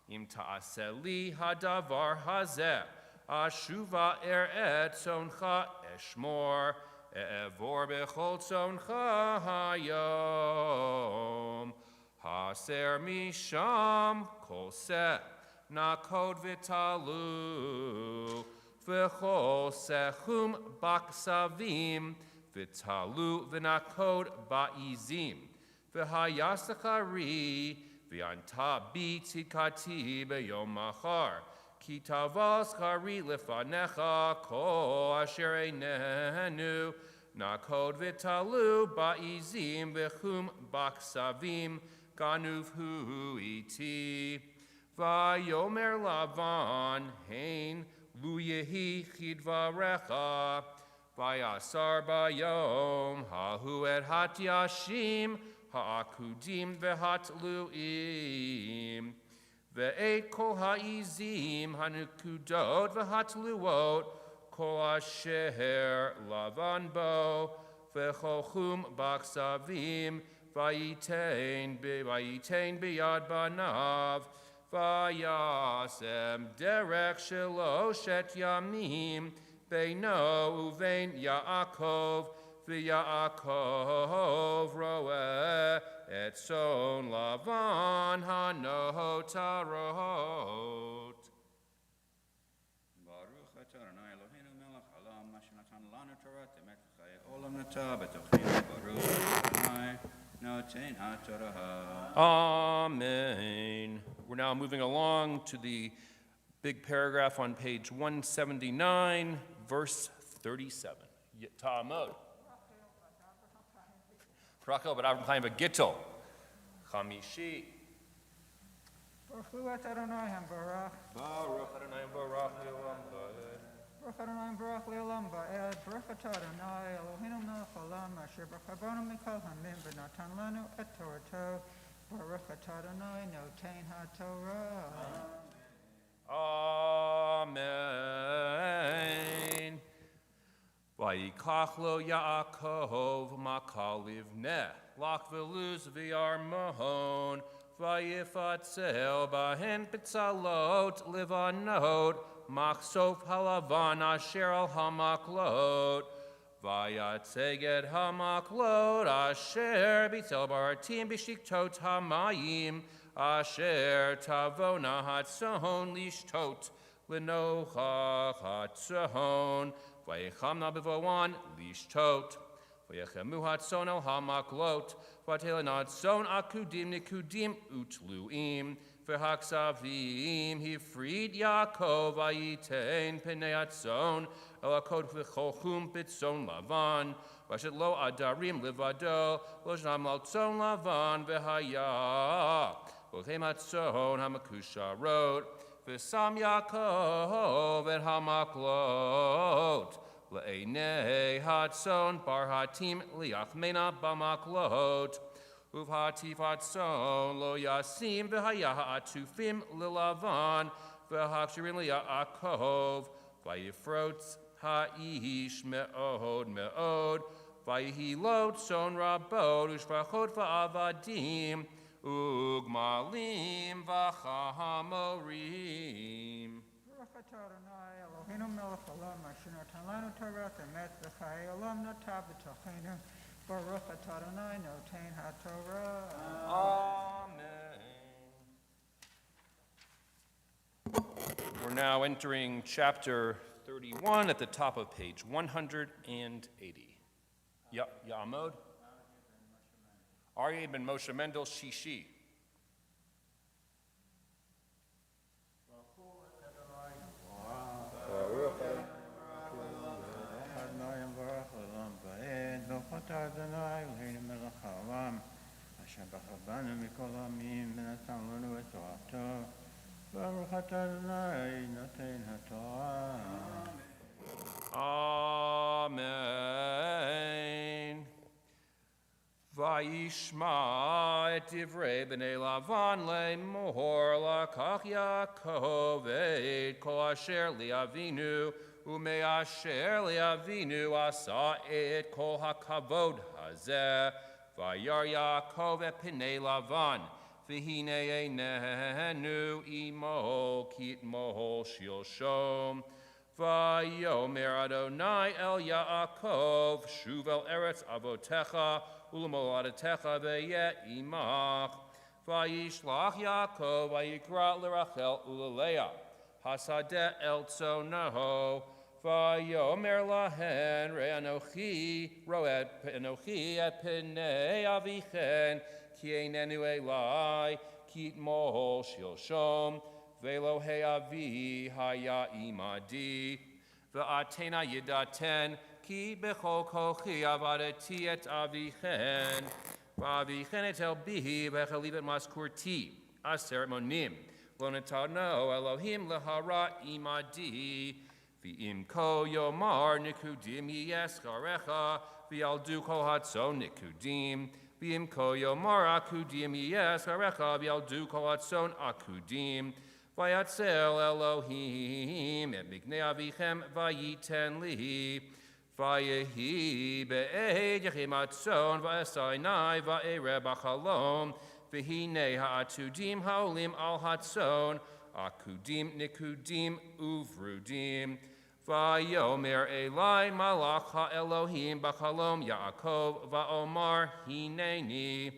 S4: im ta'aseli hadavar hazeh, ashuva et soncha eshmor, e'evor bechol soncha hayom, haser misham kol seh, nakod v'talu, V'chol sechum baksavim, v'talu v'nakod ba'izim, v'hayasachari, v'yanta bi tzidkati b'yom machar, ki tavas chari lefanecha kol asher einenu, nakod v'talu ba'izim, v'chum baksavim, ganuv hu iti, v'yomer Lavan, hein, Lu yehi chidvarecha, vayasar bayom, hahu et hat yashim, ha'akudim vehat lu'im, ve'et kol ha'izim, hanukudot vehat lu'ot, kol asher lavan bo, ve'chochum baksavim, vayitein biyad banav, Vayasem derek sheloshet yamim beino uvein Yaakov v'Yaakov roeh et son Lavan hanotarot.
S5: Baruch Atah Adonai Eloheinu melech haolam asher natan lanu Torah temet v'chayei olam nata b'tochenu. Baruch Adonai noten haTorah.
S4: Amen. We're now moving along to the big paragraph on page 179, verse 37. Ta'amod. Rachel, but I'm playing a gittel. Chamishi.
S6: Baruch Adonai Hambarach.
S4: Baruch Adonai Baruch Le'olam Vayed.
S6: Baruch Adonai Baruch Le'olam Vayed. Baruch Atah Adonai Eloheinu melech haolam asher bachar banu mikol hamim v'natan lanu et Torato. Baruch Atah Adonai noten haTorah.
S4: Amen. Vayikach lo Yaakov makal livneh, lach veluz v'yarmon, vayifatzel bahen pitzalot livanot, machsof halavan asher al hamaklot, vayatzeged hamaklot asher bitzel baratim b'shiktot hamayim, asher tavona hatzon lishtot, lenocha hatzon, Vayechamna bevoan lishtot, vayechemu hatzon el hamaklot, vatelan hatzon akudim nikudim utluim, v'haksavim he freed Yaakov vayitein penei hatzon el akod v'cholchum bitzon lavan, v'ashet lo adarim levado, lo shnam latzon lavan v'haya, v'chem hatzon hamakusharot, V'sam Yaakov et hamaklot, le'enei hatzon bar hatim liachmena bamaklot, uvhatif hatzon lo yasim v'haya ha'atufim lilavan, v'hakshirin li'Yaakov, v'yifrotz ha'ish me'od me'od, v'yihilot son rabot u'shvachot v'avadim, Ugmalim v'chamorim.
S6: Baruch atah Adonai Eloheinu melech haolam asher natan lanu Torah emet v'chayei olam nata b'tochenu. Baruch atah Adonai noten haTorah.
S4: Amen. We're now entering chapter 31 at the top of page 180. Ya'amod? Aryeh ben Moshe Mendel Shishi. Amen. Vayishma et divrei b'nei Lavan le'mor lakach Yaakov et kol asher li'avinu u'me'asher li'avinu asa et kol hakavod hazeh vayar Yaakov et p'nei Lavan v'hine einenu imo ki itmo shilshom Vayomer Adonai el Yaakov shuv el eretz avotecha Ulamolatecha veyet imach. Vayishlach Yaakov vayikra l'Rachel ulalea. Hasadeh el tzonaho. Vayomer lahen re'anochi roed enochi et pnei avichen ki einenu elai ki itmo shilshom velo he'avi haya imadi ve'atena yidaten Ki bechol kochi avadati et avichen, v'avichen et el bihi v'chalivet maskurti, aseret monim, lo netano Elohim lehara imadi, v'im ko yomar nikudim yeskarecha, v'yaldu kol hatzon nikudim, v'im ko yomar akudim yeskarecha, v'yaldu kol hatzon akudim, v'yatzel Elohim et mignei avichem v'yiten li, Vayehi be'ed yachim atzon va'esainai va'ereb achalom v'hinei ha'atudim ha'olim al hatzon akudim nikudim uvrudim Vayomer Elai malach ha'Elohim b'chalom Yaakov va'omar hineni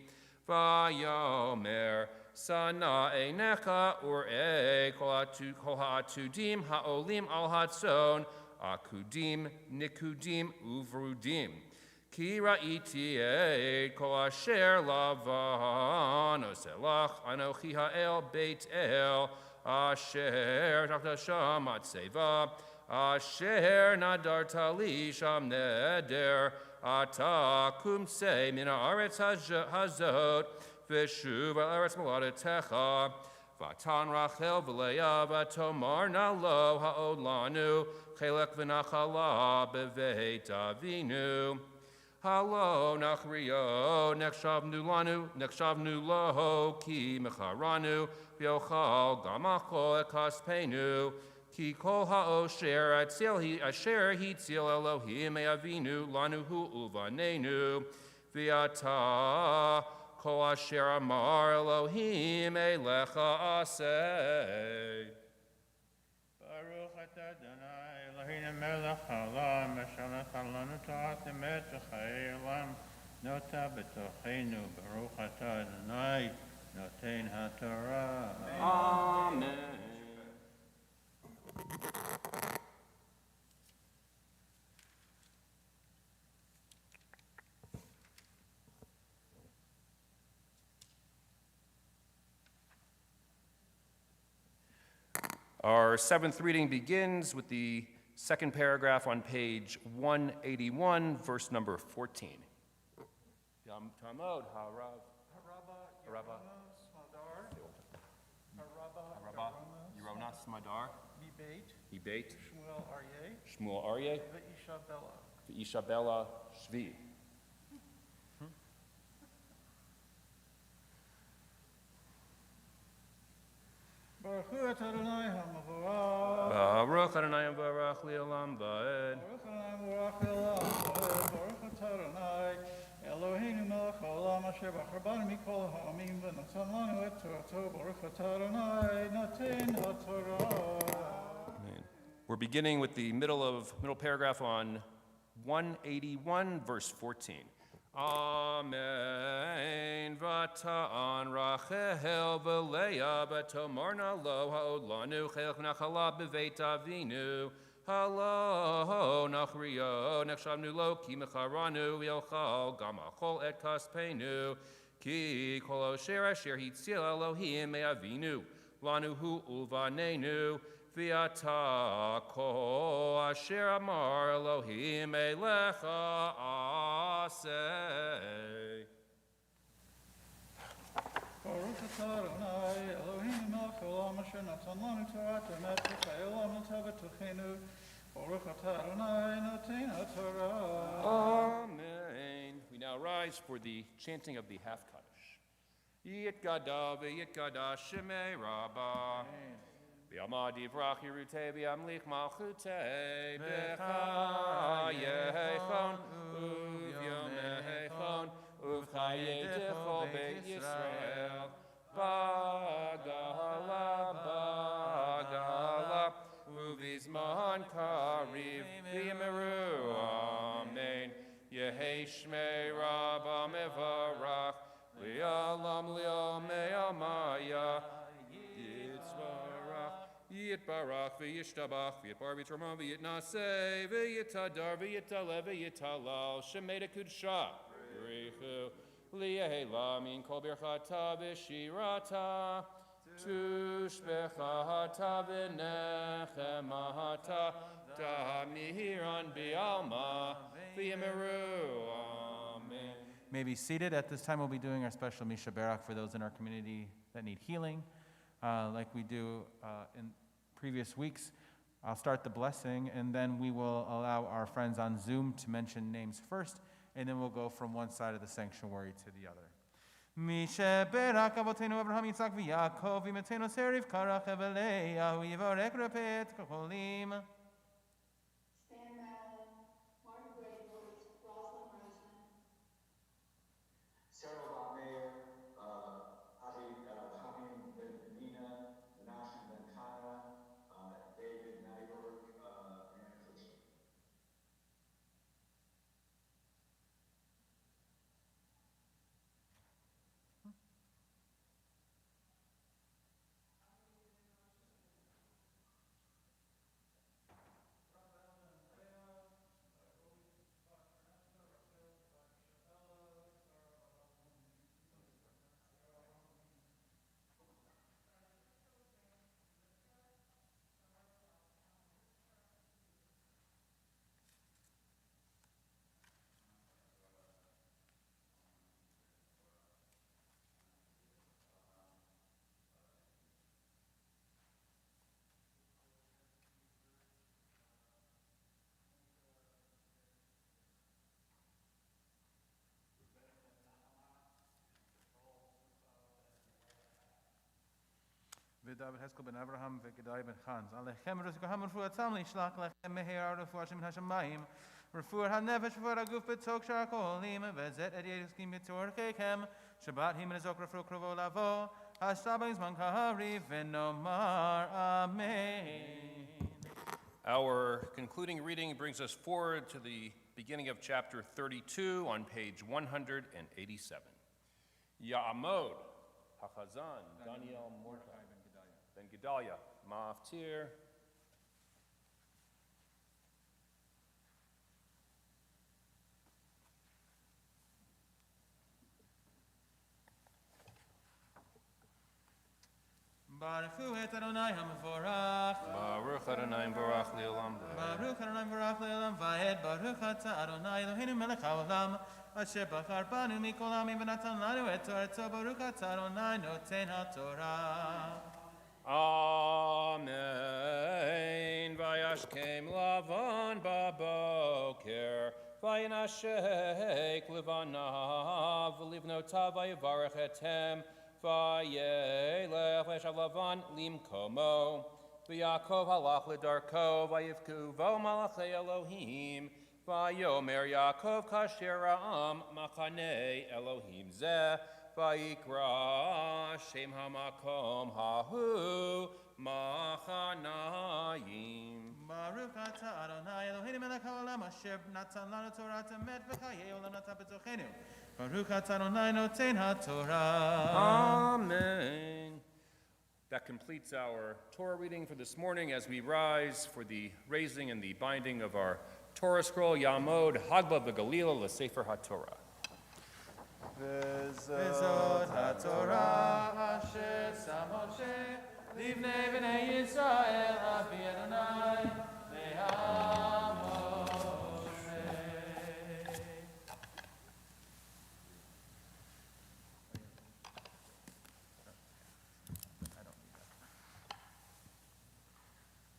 S4: Vayomer sana einecha ur'ei kol ha'atudim ha'olim al hatzon Akudim, Nikudim, Uvrudim. Ki ra'iti et kol asher lavan oselach anochi ha'el beit el asher tachta sham atzeva asher nadarta li sham neder ata kumsei min haaretz hazot v'shuv al eretz moladetecha v'atan Rachel v'leah v'tomar nalo ha'od lanu Chelek v'nachala b'veit avinu. Halo nachrio, nechshavnu lanu, nechshavnu lo, ki mecharanu, v'yochal gamacho ekaspenu, ki kol ha'osher asher hitzil Elohim avinu lanu hu uvanenu, v'yata kol asher amar Elohim elecha aseh.
S7: Baruch atah Adonai Eloheinu melech haolam asher natan lanu Torah emet v'chayei olam nota b'tochenu Baruch atah Adonai noten haTorah.
S4: Amen. Our seventh reading begins with the second paragraph on page 181, verse number 14. Yam Tamod Harav. Haraba. Yeronas Madar. Ibeit. Shmuel Aryeh. Ve'ishabella Shvi.
S6: Baruch Adonai HaMavorach.
S4: Baruch Adonai Baruch Li'olam Va'ed.
S6: Baruch Adonai Baruch Le'olam Va'ed. Baruch Adonai Eloheinu melech haolam asher bachar banu mikol ha'amim v'natan lanu et torato. Baruch Adonai noten haTorah.
S4: Amen. We're beginning with the middle paragraph on 181, verse 14. Amen. Vata'an Rachel v'Leah v'tomarna lo ha'od lanu chelch nachala b'veit avinu. Halo nachrio nechshavnu lo ki mecharanu v'yochal gamachol et kaspenu ki kol asher asher hitzil Elohim me'avinu lanu hu uvanenu v'ata kol asher amar Elohim elecha aseh.
S6: Baruch atah Adonai Eloheinu melech haolam asher natan lanu Torah emet v'chayei olam notah b'tochenu. Baruch atah Adonai noten haTorah.
S4: Amen. We now rise for the chanting of the half Kaddish. Yit gada v'yit gada shemei Rabbah. V'yamad yivrach Yerutei v'yamlich malchutei b'chayechon u'vyomechon u'v'chayei d'chol beit Yisrael. Bagala, bagala, u'vizman kariv v'yimeru. Amen. Yehei shmei Rabbah mevarach li'alam li'omei amaya. Yitbarach v'yishtabach v'yitbar v'yitrama v'yitnaseh v'yitadar v'yitalev v'yitalal shemei dekudshah yirichu li'ehela min kol birchata v'shirata tushbechata v'nechemata ta'mihiran bi'alma v'yimeru. Amen.
S3: May be seated. At this time, we'll be doing our special Misha Barak for those in our community that need healing. Like we do in previous weeks. I'll start the blessing, and then we will allow our friends on Zoom to mention names first, and then we'll go from one side of the sanctuary to the other. Misha Barak Avotenu Abraham Yitzhak v'Yaakov V'Imatenu Serif Karach Eveleah V'Yivarek Repet Kolim.
S8: Stan Mallon, Martin Bradenwood, Rosalind Roseman.
S9: Sarah Von Mayer, Javi Chaim Ben Benina, Menachem Ben Chana, David Nyberg, and Christian.
S3: David Heskel ben Abraham v'Gedai ben Chanz. Alechem Rusikaham Refu Atzam Lishlach Lechem Meher Refu Hashem Hashemayim. Refu HaNefesh Refu HaGuf B'Tzok Sharkolim V'Zet Et Yeduskim B'Tzor Kechem Shabbat Him Nezok Refu Krovo Lavo Hashabah Yizman Kahari V'Nomar Amen.
S4: Our concluding reading brings us forward to the beginning of chapter 32 on page 187. Ya'amod, Hachazan, Daniel Mordechai, Ben Gedaliah, Ma'aftir.
S3: Baruch et Adonai HaMevorach.
S4: Baruch Adonai Barach Le'olam.
S3: Baruch Adonai Barach Le'olam Vayed. Baruch atah Adonai Eloheinu melech haolam asher bachar banu mikol ha'amim v'natan lanu et torato. Baruch atah Adonai noten haTorah.
S4: Amen. Vayashkem Lavan baboker. Vayanashek Levanav. Livnotav vayavarech etem. Vayelech v'yashav Lavan limkomo. V'Yaakov halach ledarko. Vayivkuvo malachei Elohim. Vayomer Yaakov kasher ha'am machanei Elohim zeh. Vayikra Shem hamakom hahu machanayim.
S3: Baruch atah Adonai Eloheinu melech haolam asher natan lanu Torat emet v'chayei olam natan b'tochenu. Baruch atah Adonai noten haTorah.
S4: Amen. That completes our Torah reading for this morning as we rise for the raising and the binding of our Torah scroll, Yamod Hagba V'Galila L'Sefer HaTorah.
S3: V'zot haTorah asher sam Moshe livnei b'nei Yisrael avi Adonai le'am Moshe.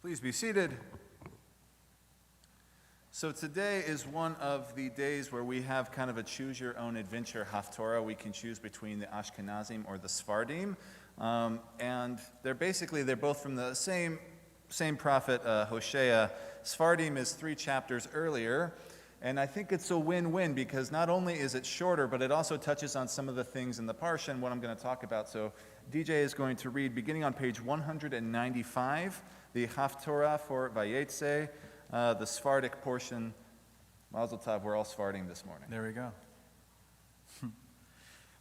S1: Please be seated. So today is one of the days where we have kind of a choose-your-own-adventure Haftorah. We can choose between the Ashkenazim or the Sfardim. And they're both from the same prophet, Hosea. Sfardim is 3 chapters earlier. And I think it's a win-win because not only is it shorter, but it also touches on some of the things in the Parsha and what I'm going to talk about. So DJ is going to read, beginning on page 195, the Haftorah for Vayetze, the Sephardic portion. Mazel tov, we're all Sephardim this morning.
S3: There we go.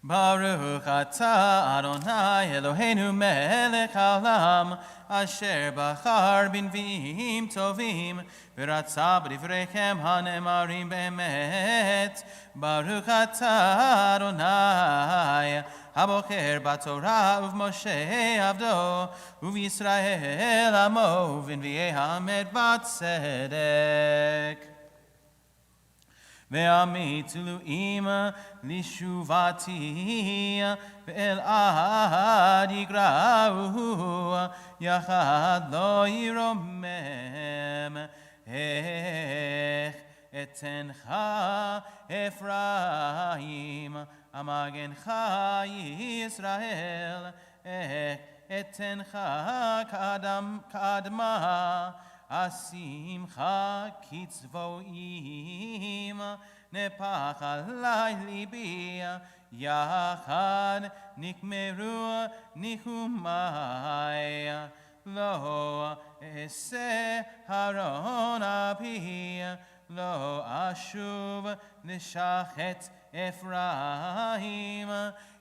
S3: Baruch atah Adonai Eloheinu melech haolam asher bachar b'nviim tovim v'ratza b'divrechem hanemarim be'emet. Baruch atah Adonai habocher b'torah uv'Moshe avdo uv'Yisrael amo v'nviei hamed b'tzedek. Ve'amit lu'im lishuvati ve'el ad yigra'u yachad lo yiromem etencha Ephraim amagencha Yisrael etencha kadma Asimcha kitzvoim nepach alai libi yachad nikmeru nichumai lo ese haron api lo ashuv nishachet Ephraim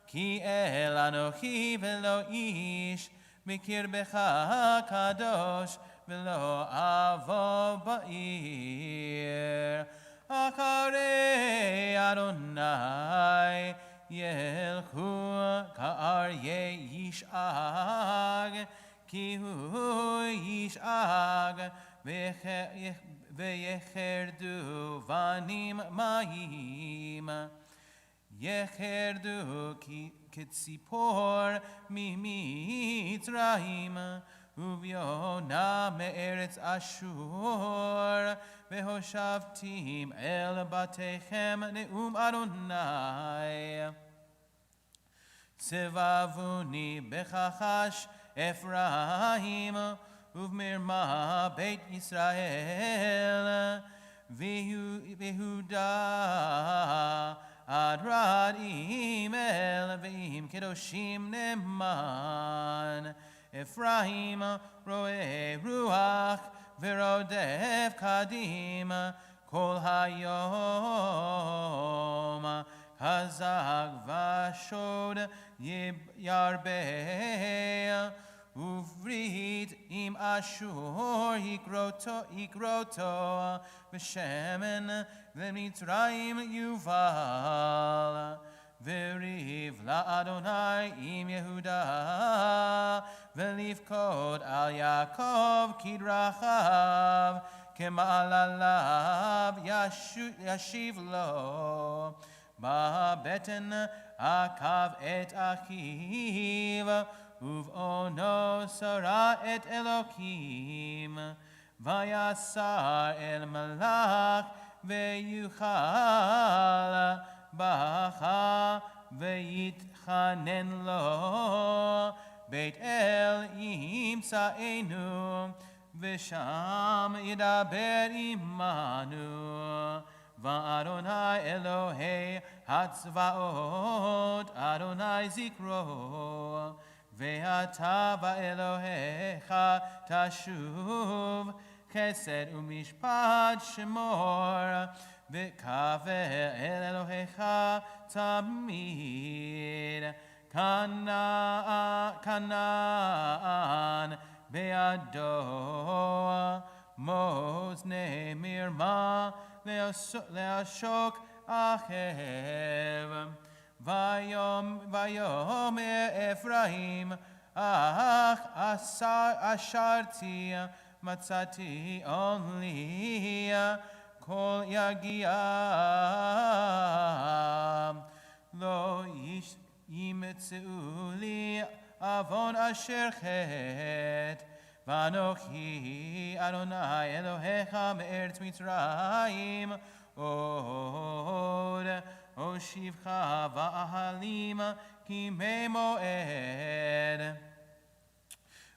S3: ki el anochi velo ish mikirbecha kadosh v'lo avo ba'ir akarei Adonai yelchu ka'aryeh yish'ag ki hu yish'ag ve'yecherdu vanim ma'im yecherdu kitzipor mi'mitzrayim Uviona me'eretz Ashur Vehoshavtim el batechem ne'um Adonai Tzevavuni bechachash Ephraim Uvmirma Beit Yisrael Vehuda Adrad imel Ve'im kedoshim neman Ephraim roe ruach verodef kadim kol hayom hazag vashod yarbe uvrit im ashur ikroto v'shemen v'mitzrayim yuval Veriv la'Adonai im Yehuda Velivkod al Yaakov kidrachav Kema'alalav yashiv lo Ba'beten akav et achiv Uv'ono sara et Elokim Vayasar el malach ve'yuchal Bacha ve'yitchanen lo Beit El yimsa'enu V'sham yidaber imanu Va'adonai Elohei hatzvaot Adonai zikro Ve'ata va'elohecha tashuv חסד ומשפט שמור, וקווה אל אלוהיך תמיד. כנען בידו, מאזני מרמה לעשוק אחיו. ויאמר אפרים, אך אשרתי מצאתי לי, כל יגיע לא ימצאו לי עוון אשר חטא. ואנוכי אדוני אלוהיך מארץ מצרים עוד אושיבך ואהלים כימי מועד.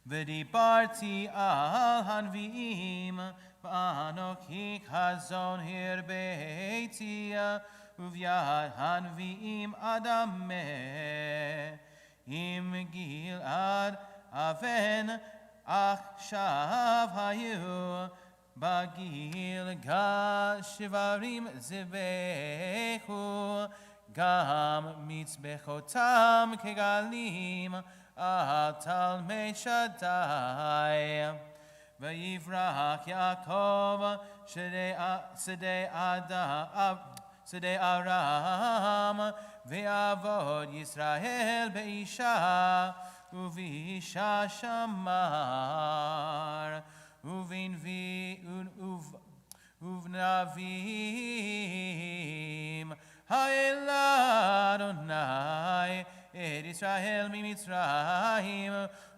S3: ודיברתי על הנביאים, ואנוכי חזון הרביתי, וביד הנביאים אדמה. אם גלעד אבן עכשיו היו, בגילגל שברים זבחו, גם מזבחותם כגלים על תלמי שדי. ויברח יעקב שדה ארם, ויעבוד ישראל באישה ובאישה שמר, ובנביאים העלה אדוני את ישראל ממצרים,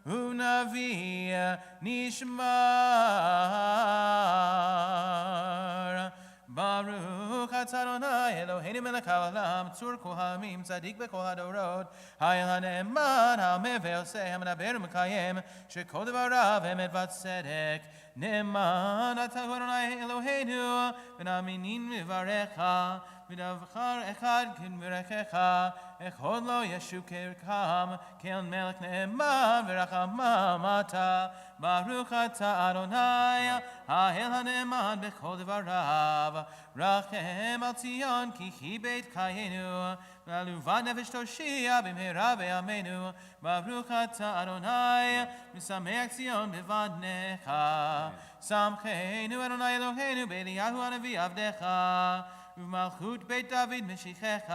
S3: ונביא נשמר. ברוך אתה אדוני אלוהינו מלך העולם, צור כל העמים, צדיק בכל הדורות, האל הנאמן, האומר ועושה, המדבר ומקיים, שכל דבריו אמת וצדק. נאמן אתה אדוני אלוהינו, ונאמינים לברכך, ודבר אחד כברכך, אחד לא ישוב כרכם, כאל מלך נאמן ורחמם אתה. ברוך אתה אדוני, האל הנאמן בכל דבריו, רחם על ציון כי היא בית חיינו, ועלובת נפש תושיע במהרה בימינו. ברוך אתה אדוני, משמח ציון בבניך. שמחנו אדוני אלוהינו באליהו הנביא עבדך, ובמלכות בית דוד משיחך.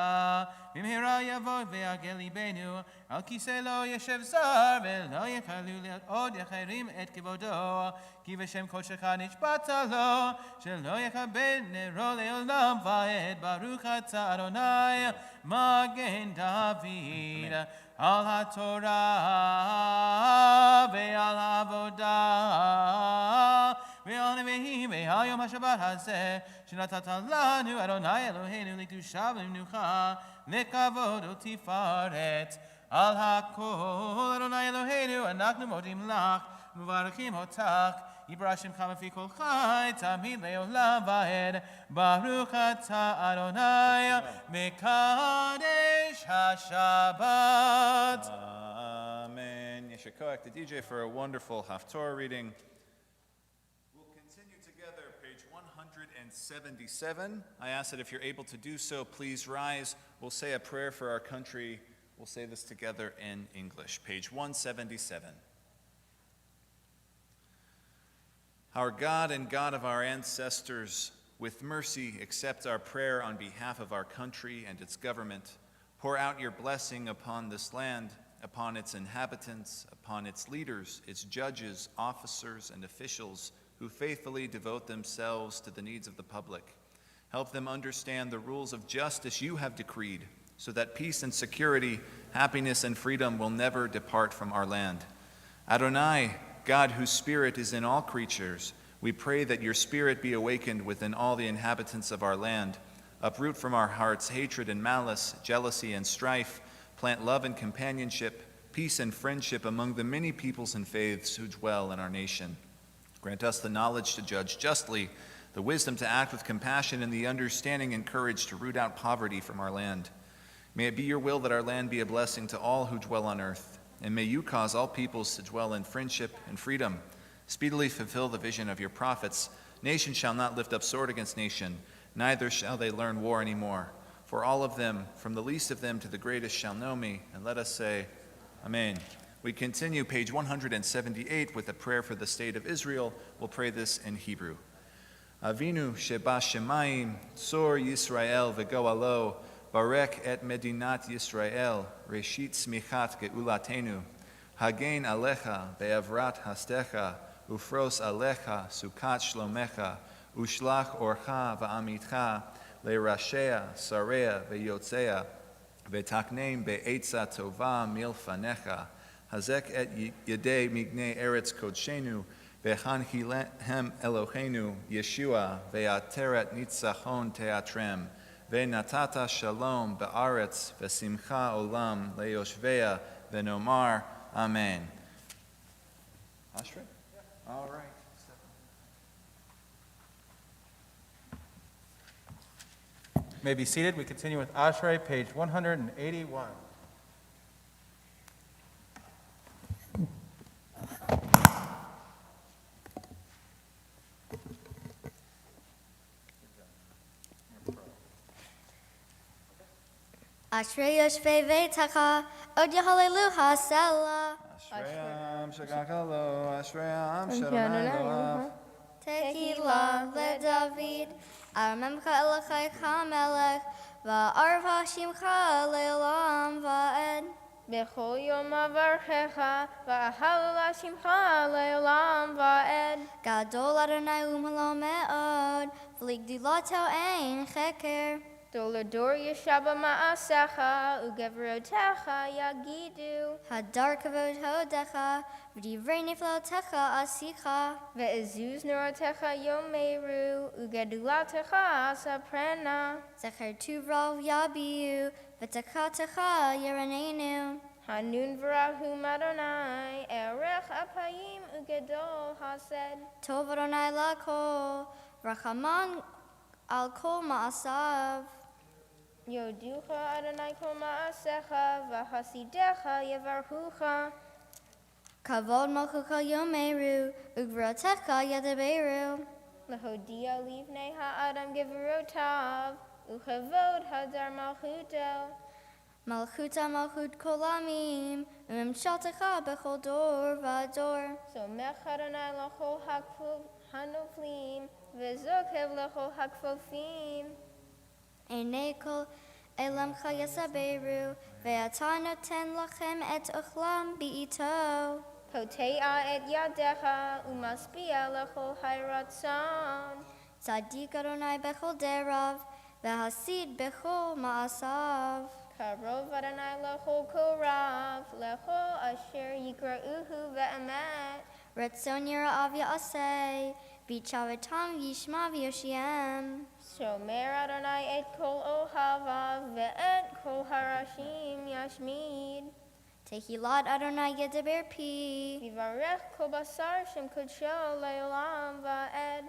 S3: במהרה יבוא ויגל ליבנו, על כיסא לא ישב זר, ולא יכלו עוד אחרים את כבודו. כי בשם קודשך נשבעת לו, שלא יכבד נרו לעולם ועד. ברוך אתה אדוני מגן דוד, על התורה ועל העבודה ועל הנביאים ועל יום השבת הזה, שנתת לנו אדוני אלוהינו לקדושה ולמנוחה, לכבוד ותפארת. על הכל אדוני אלוהינו אנחנו מודים לך ומברכים אותך, יברא שמך בפי כל חי תמיד לעולם ועד. ברוך אתה אדוני מקדש השבת.
S1: Amen. Yeshua the DJ for a wonderful Haftorah reading. We'll continue together, page 177. I ask that if you're able to do so, please rise. We'll say a prayer for our country. We'll say this together in English. Page 177. Our God and God of our ancestors, with mercy accept our prayer on behalf of our country and its government. Pour out your blessing upon this land, upon its inhabitants, upon its leaders, its judges, officers, and officials who faithfully devote themselves to the needs of the public. Help them understand the rules of justice you have decreed, so that peace and security, happiness and freedom will never depart from our land. Adonai, God whose spirit is in all creatures, we pray that your spirit be awakened within all the inhabitants of our land. Uproot from our hearts hatred and malice, jealousy and strife. Plant love and companionship, peace and friendship among the many peoples and faiths who dwell in our nation. Grant us the knowledge to judge justly, the wisdom to act with compassion, and the understanding and courage to root out poverty from our land. May it be your will that our land be a blessing to all who dwell on earth, and may you cause all peoples to dwell in friendship and freedom. Speedily fulfill the vision of your prophets. Nation shall not lift up sword against nation, neither shall they learn war anymore. For all of them, from the least of them to the greatest, shall know me. And let us say, Amen. We continue page 178 with a prayer for the state of Israel. We'll pray this in Hebrew. Avinu sheba shemayim, tzor Yisrael v'goalo, barek et medinat Yisrael, reshit smichat geulatenu, hagen alecha be'avrat hastecha, ufros alecha sukat shlomecha, ushlach orcha va'amitcha, le'rashea, sarea ve'yotzea, ve'taknem be'etza tova milfanecha, hazek et yedei mignei eretz kodshenu, ve'chanchilehem Eloheinu, Yeshua, ve'ateret nitzachon teatrem, ve'natata shalom be'aretz, ve'simcha olam le'yoshvea, ve'nomar, Amen. Ashrei? All right.
S3: May be seated. We continue with Ashrei, page 181.
S10: Ashrei Yoshvei Veitaka, Od Hallelujah, Selah.
S1: Ashrei shagakalo, Ashrei shadonai loav.
S10: Tequila le David, Armemcha Elachai Chamelech, Va'arva Shimcha Le'olam Va'ed.
S11: Bechol yom avarchecha, va'ahalala shimcha le'olam va'ed.
S10: Gadol Adonai Umhalom Me'od, V'ligdilato Ein Cheker.
S11: Dolador yeshaba ma'asecha, u'gevrotecha yagidu.
S10: Hadar Kavod Hodecha, V'divrei Niflotecha Asicha.
S11: Ve'ezuz neurotecha yomeru, u'gedulatecha asaprena.
S10: Zecher Tuvrov Yabiu, V'takatecha Yeranenu.
S11: Hanun v'rahum Adonai, erech apayim u'gedol hased.
S10: Tov Adonai Lakol, Rachaman Al Kol Ma'asav.
S11: Yoducha Adonai kol ma'asecha, v'hasidecha yevarhucha.
S10: Kavod Malchucha Yomeru, Ugvrotecha Yadeberu.
S11: Lehodia livnei ha'adam gevurotav, uchavod hadar malchuto.
S10: Malchuta Malchut Kolamim, Umimshaltecha Bechol Dor Vador.
S11: Somech Adonai lachol hanoflim, v'zokev lachol hakfofim.
S10: Einei Kol Elamcha Yasaberu, Ve'ata Noten Lachem Et Uchlam Bi'ito.
S11: Potea et yadecha, umaspia lachol hayratzon.
S10: Tzadik Adonai Bechol Derav, Ve'hasid Bechol Ma'asav.
S11: Karov Adonai lachol korav, lachol asher yikra'uhu ve'emet.
S10: Retzon Yira'av Ya'aseh, V'chavetam Yishma V'yoshiem.
S11: Shomer Adonai et kol ohavav, ve'et kol harashim yashmid.
S10: Tehilat Adonai Yedeber Pi.
S11: Yivarech kol basar shem kodsho le'olam va'ed.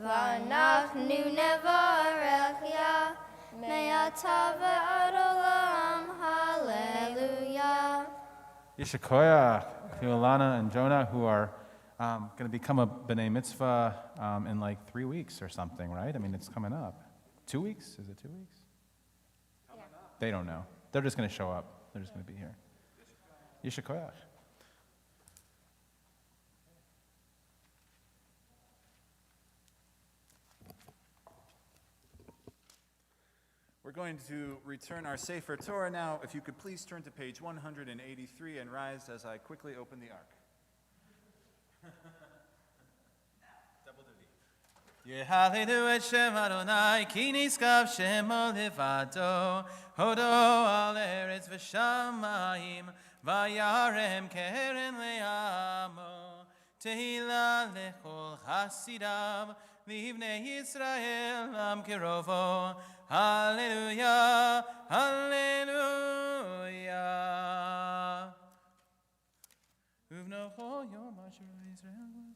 S10: V'anachnu nevarech Ya, Me'ata ve'ad olam. Hallelujah.
S3: Yishikoyach, Fiolana and Jonah, who are going to become a B'nai Mitzvah in like 3 weeks or something, right? I mean, it's coming up. 2 weeks? Is it 2 weeks? They don't know. They're just going to show up. They're just going to be here. Yishikoyach.
S1: We're going to return our Sefer Torah now. If you could please turn to page 183 and rise as I quickly open the ark. Double duty.
S3: Yehalilu et Shem Adonai, ki niskav Shemo levado, hodo al eretz v'shamayim, vayarem keren le'amo, tehila lechol chasidav, livnei Yisrael am kirovo. Hallelujah, hallelujah. Uvnocho yom asher Yisrael.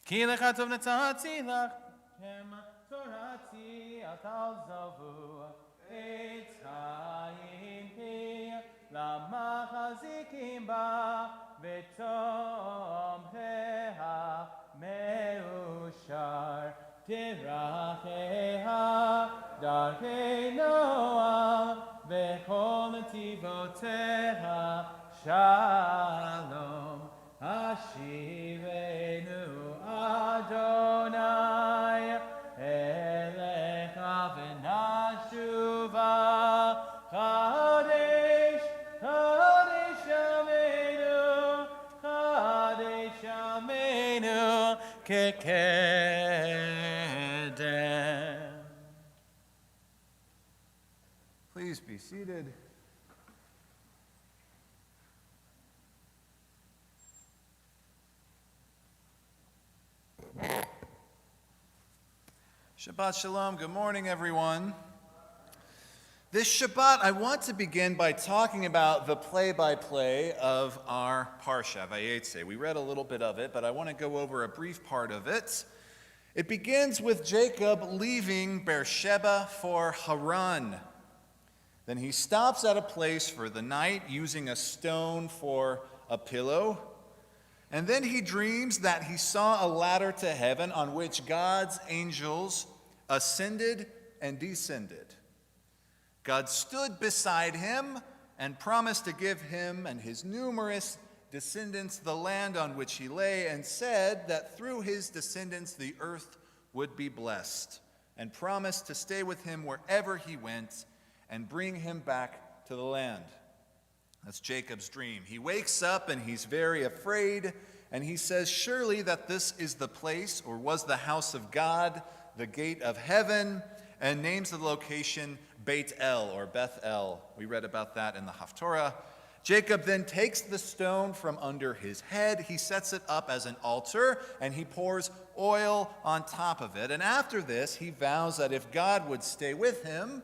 S3: Ki lecha tov netzatzi lachem Torati al talzavu et chayin pi למחזיקים בה ותומכיה מאושר דרכיה דרכי נועם וכל נתיבותיה שלום השיבנו אדוני אליך ונשובה קדש קדש עמנו קדש עמנו כקדם.
S1: Please be seated. Shabbat Shalom. Good morning, everyone. This Shabbat, I want to begin by talking about the play-by-play of our Parsha, Vayetze. We read a little bit of it, but I want to go over a brief part of it. It begins with Jacob leaving Beersheba for Haran. Then he stops at a place for the night, using a stone for a pillow. And then he dreams that he saw a ladder to heaven on which God's angels ascended and descended. God stood beside him and promised to give him and his numerous descendants the land on which he lay, and said that through his descendants the earth would be blessed, and promised to stay with him wherever he went and bring him back to the land. That's Jacob's dream. He wakes up and he's very afraid, and he says, surely that this is the place, or was the house of God, the gate of heaven, and names the location Beit El, or Beth El. We read about that in the Haftorah. Jacob then takes the stone from under his head, he sets it up as an altar, and he pours oil on top of it. And after this, he vows that if God would stay with him,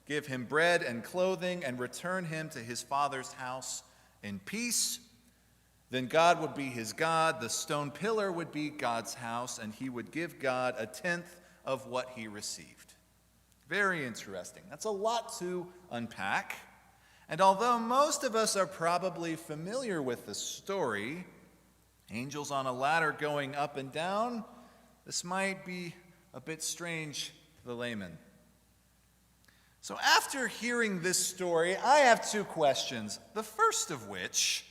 S1: give him bread and clothing, and return him to his father's house in peace, then God would be his God, the stone pillar would be God's house, and he would give God a tenth of what he received. Very interesting. That's a lot to unpack. And although most of us are probably familiar with the story, angels on a ladder going up and down, this might be a bit strange to the layman. So after hearing this story, I have two questions. The first of which,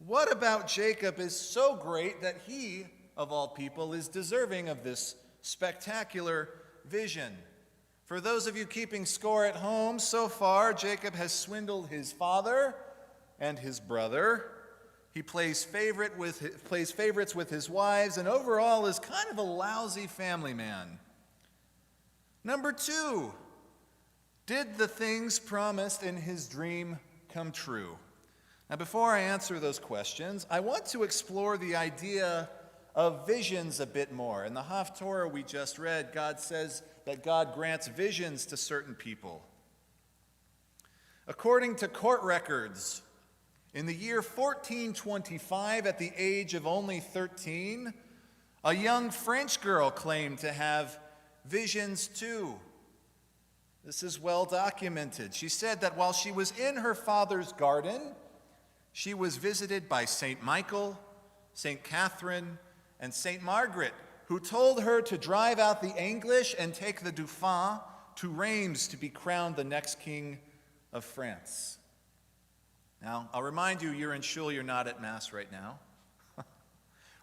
S1: what about Jacob is so great that he, of all people, is deserving of this spectacular vision? For those of you keeping score at home, so far Jacob has swindled his father and his brother. He plays favorites with his wives, and overall is kind of a lousy family man. Number two, did the things promised in his dream come true? Now, before I answer those questions, I want to explore the idea of visions a bit more. In the Haftorah we just read, God says that God grants visions to certain people. According to court records, in the year 1425, at the age of only 13, a young French girl claimed to have visions too. This is well documented. She said that while she was in her father's garden, she was visited by St. Michael, St. Catherine, and St. Margaret, who told her to drive out the English and take the Dauphin to Reims to be crowned the next king of France. Now, I'll remind you, you're in shul, you're not at Mass right now.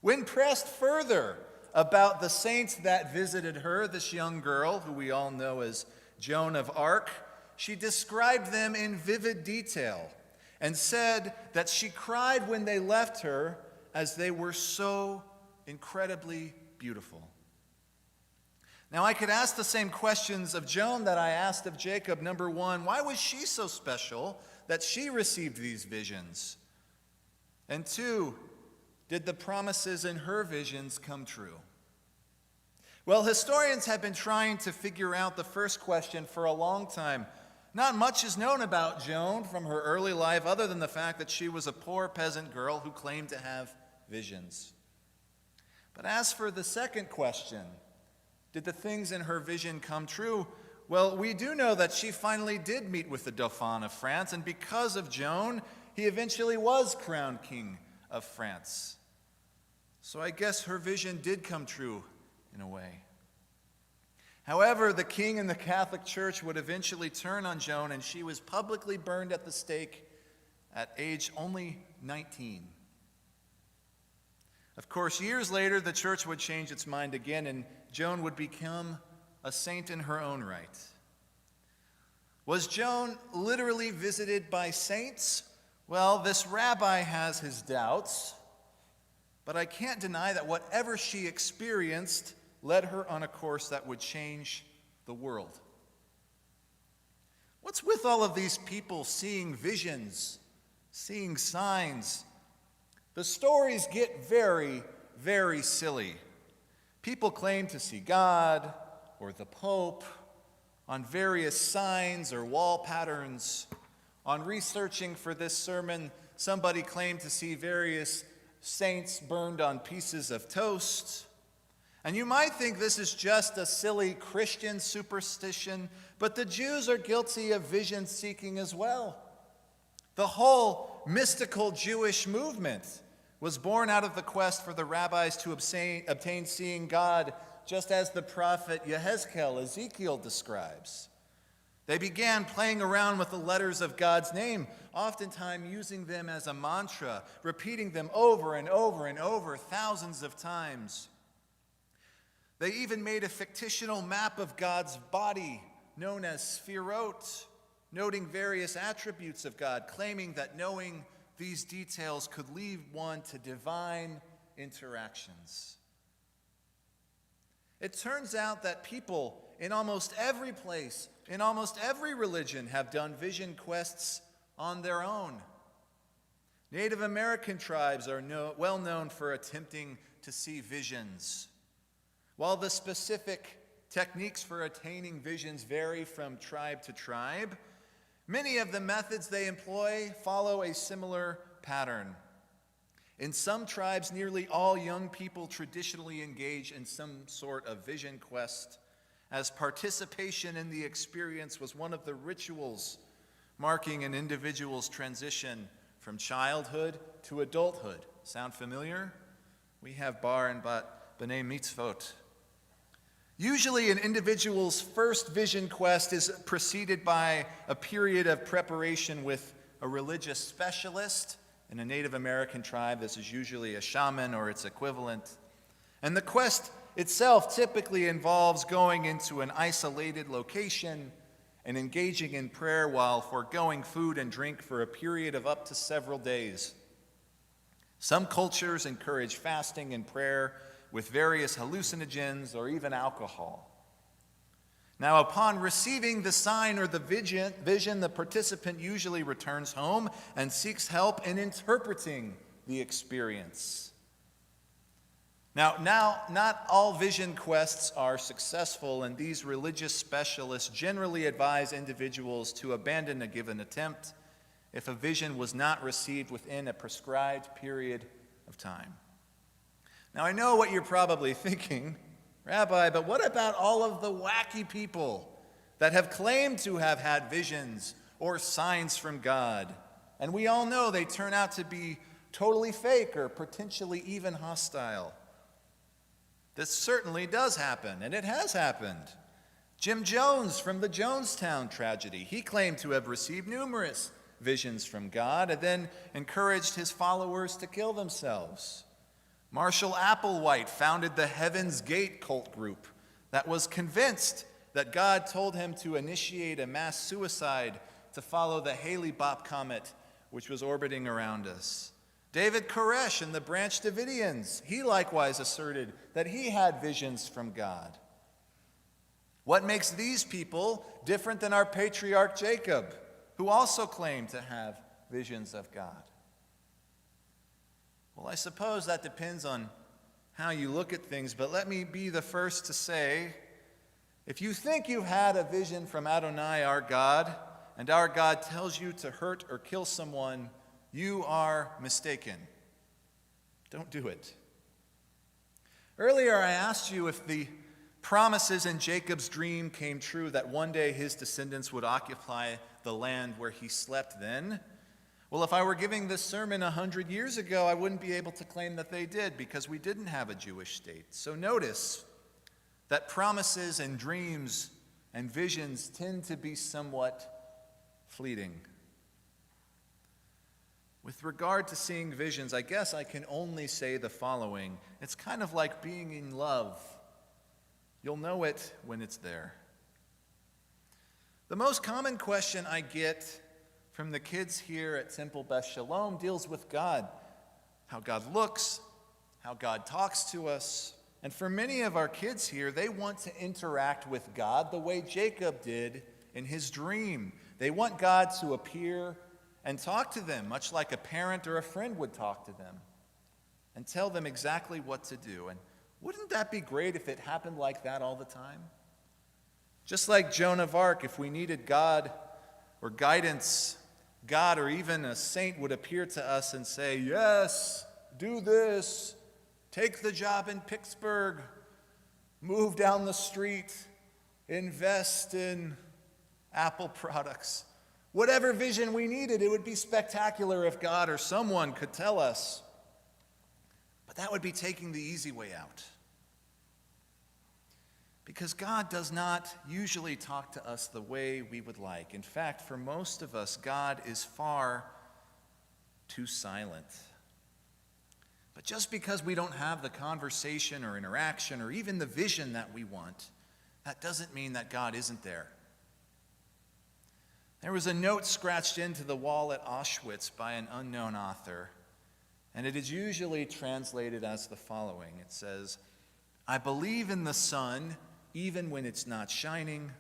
S1: When pressed further about the saints that visited her, this young girl, who we all know as Joan of Arc, she described them in vivid detail and said that she cried when they left her as they were so incredibly beautiful. Now, I could ask the same questions of Joan that I asked of Jacob. Number one, why was she so special that she received these visions? And two, did the promises in her visions come true? Well, historians have been trying to figure out the first question for a long time. Not much is known about Joan from her early life other than the fact that she was a poor peasant girl who claimed to have visions. But as for the second question, did the things in her vision come true? Well, we do know that she finally did meet with the Dauphin of France, and because of Joan, he eventually was crowned king of France. So I guess her vision did come true in a way. However, the king and the Catholic Church would eventually turn on Joan, and she was publicly burned at the stake at age only 19. Of course, years later, the church would change its mind again, and Joan would become a saint in her own right. Was Joan literally visited by saints? Well, this rabbi has his doubts, but I can't deny that whatever she experienced led her on a course that would change the world. What's with all of these people seeing visions, seeing signs? The stories get very, very silly. People claim to see God or the Pope on various signs or wall patterns. On researching for this sermon, somebody claimed to see various saints burned on pieces of toast. And you might think this is just a silly Christian superstition, but the Jews are guilty of vision seeking as well. The whole mystical Jewish movement was born out of the quest for the rabbis to obtain seeing God, just as the prophet Ezekiel describes. They began playing around with the letters of God's name, oftentimes using them as a mantra, repeating them over and over and over thousands of times. They even made a fictional map of God's body known as Sphirot, noting various attributes of God, claiming that knowing these details could lead one to divine interactions. It turns out that people in almost every place, in almost every religion, have done vision quests on their own. Native American tribes are well known for attempting to see visions. While the specific techniques for attaining visions vary from tribe to tribe, many of the methods they employ follow a similar pattern. In some tribes, nearly all young people traditionally engage in some sort of vision quest, as participation in the experience was one of the rituals marking an individual's transition from childhood to adulthood. Sound familiar? We have bar and bat b'nai mitzvot. Usually an individual's first vision quest is preceded by a period of preparation with a religious specialist. In a Native American tribe, this is usually a shaman or its equivalent. And the quest itself typically involves going into an isolated location and engaging in prayer while foregoing food and drink for a period of up to several days. Some cultures encourage fasting and prayer with various hallucinogens or even alcohol. Now, upon receiving the sign or the vision, the participant usually returns home and seeks help in interpreting the experience. Now, not all vision quests are successful, and these religious specialists generally advise individuals to abandon a given attempt if a vision was not received within a prescribed period of time. Now, I know what you're probably thinking, Rabbi, but what about all of the wacky people that have claimed to have had visions or signs from God? And we all know they turn out to be totally fake or potentially even hostile. This certainly does happen, and it has happened. Jim Jones from the Jonestown tragedy, he claimed to have received numerous visions from God and then encouraged his followers to kill themselves. Marshall Applewhite founded the Heaven's Gate cult group that was convinced that God told him to initiate a mass suicide to follow the Hale-Bopp comet, which was orbiting around us. David Koresh and the Branch Davidians, he likewise asserted that he had visions from God. What makes these people different than our patriarch Jacob, who also claimed to have visions of God? Well, I suppose that depends on how you look at things, but let me be the first to say, if you think you've had a vision from Adonai, our God, and our God tells you to hurt or kill someone, you are mistaken. Don't do it. Earlier, I asked you if the promises in Jacob's dream came true that one day his descendants would occupy the land where he slept then, well, if I were giving this sermon 100 years ago, I wouldn't be able to claim that they did because we didn't have a Jewish state. So notice that promises and dreams and visions tend to be somewhat fleeting. With regard to seeing visions, I guess I can only say the following. It's kind of like being in love. You'll know it when it's there. The most common question I get from the kids here at Temple Beth Shalom deals with God, how God looks, how God talks to us. And for many of our kids here, they want to interact with God the way Jacob did in his dream. They want God to appear and talk to them, much like a parent or a friend would talk to them, and tell them exactly what to do. And wouldn't that be great if it happened like that all the time? Just like Joan of Arc, if we needed God or guidance, God or even a saint would appear to us and say, yes, do this, take the job in Pittsburgh, move down the street, invest in Apple products. Whatever vision we needed, it would be spectacular if God or someone could tell us. But that would be taking the easy way out. Because God does not usually talk to us the way we would like. In fact, for most of us, God is far too silent. But just because we don't have the conversation or interaction or even the vision that we want, that doesn't mean that God isn't there. There was a note scratched into the wall at Auschwitz by an unknown author, and it is usually translated as the following. It says, I believe in the sun even when it's not shining.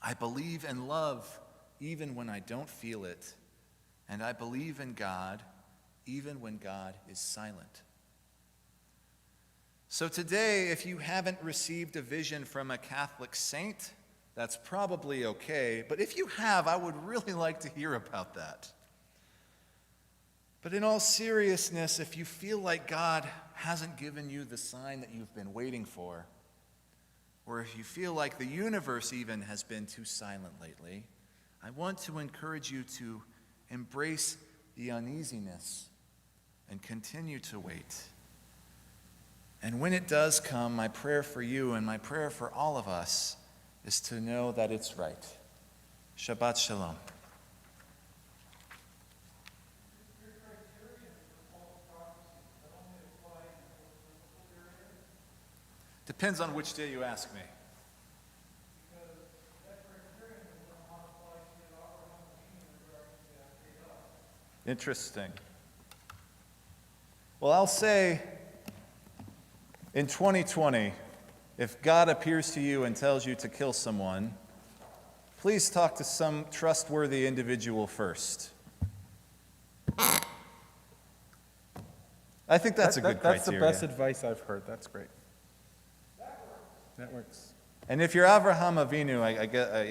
S1: I believe in love even when I don't feel it. And I believe in God even when God is silent. So today, if you haven't received a vision from a Catholic saint, that's probably okay. But if you have, I would really like to hear about that. But in all seriousness, if you feel like God hasn't given you the sign that you've been waiting for, or if you feel like the universe even has been too silent lately, I want to encourage you to embrace the uneasiness and continue to wait. And when it does come, my prayer for you and my prayer for all of us is to know that it's right. Shabbat Shalom. Depends on which day you ask me. Interesting. Well, I'll say in 2020, if God appears to you and tells you to kill someone, please talk to some trustworthy individual first. I think that's a good criteria.
S12: That's the best advice I've heard. That's great. That works.
S1: And if you're Avraham Avinu, I get,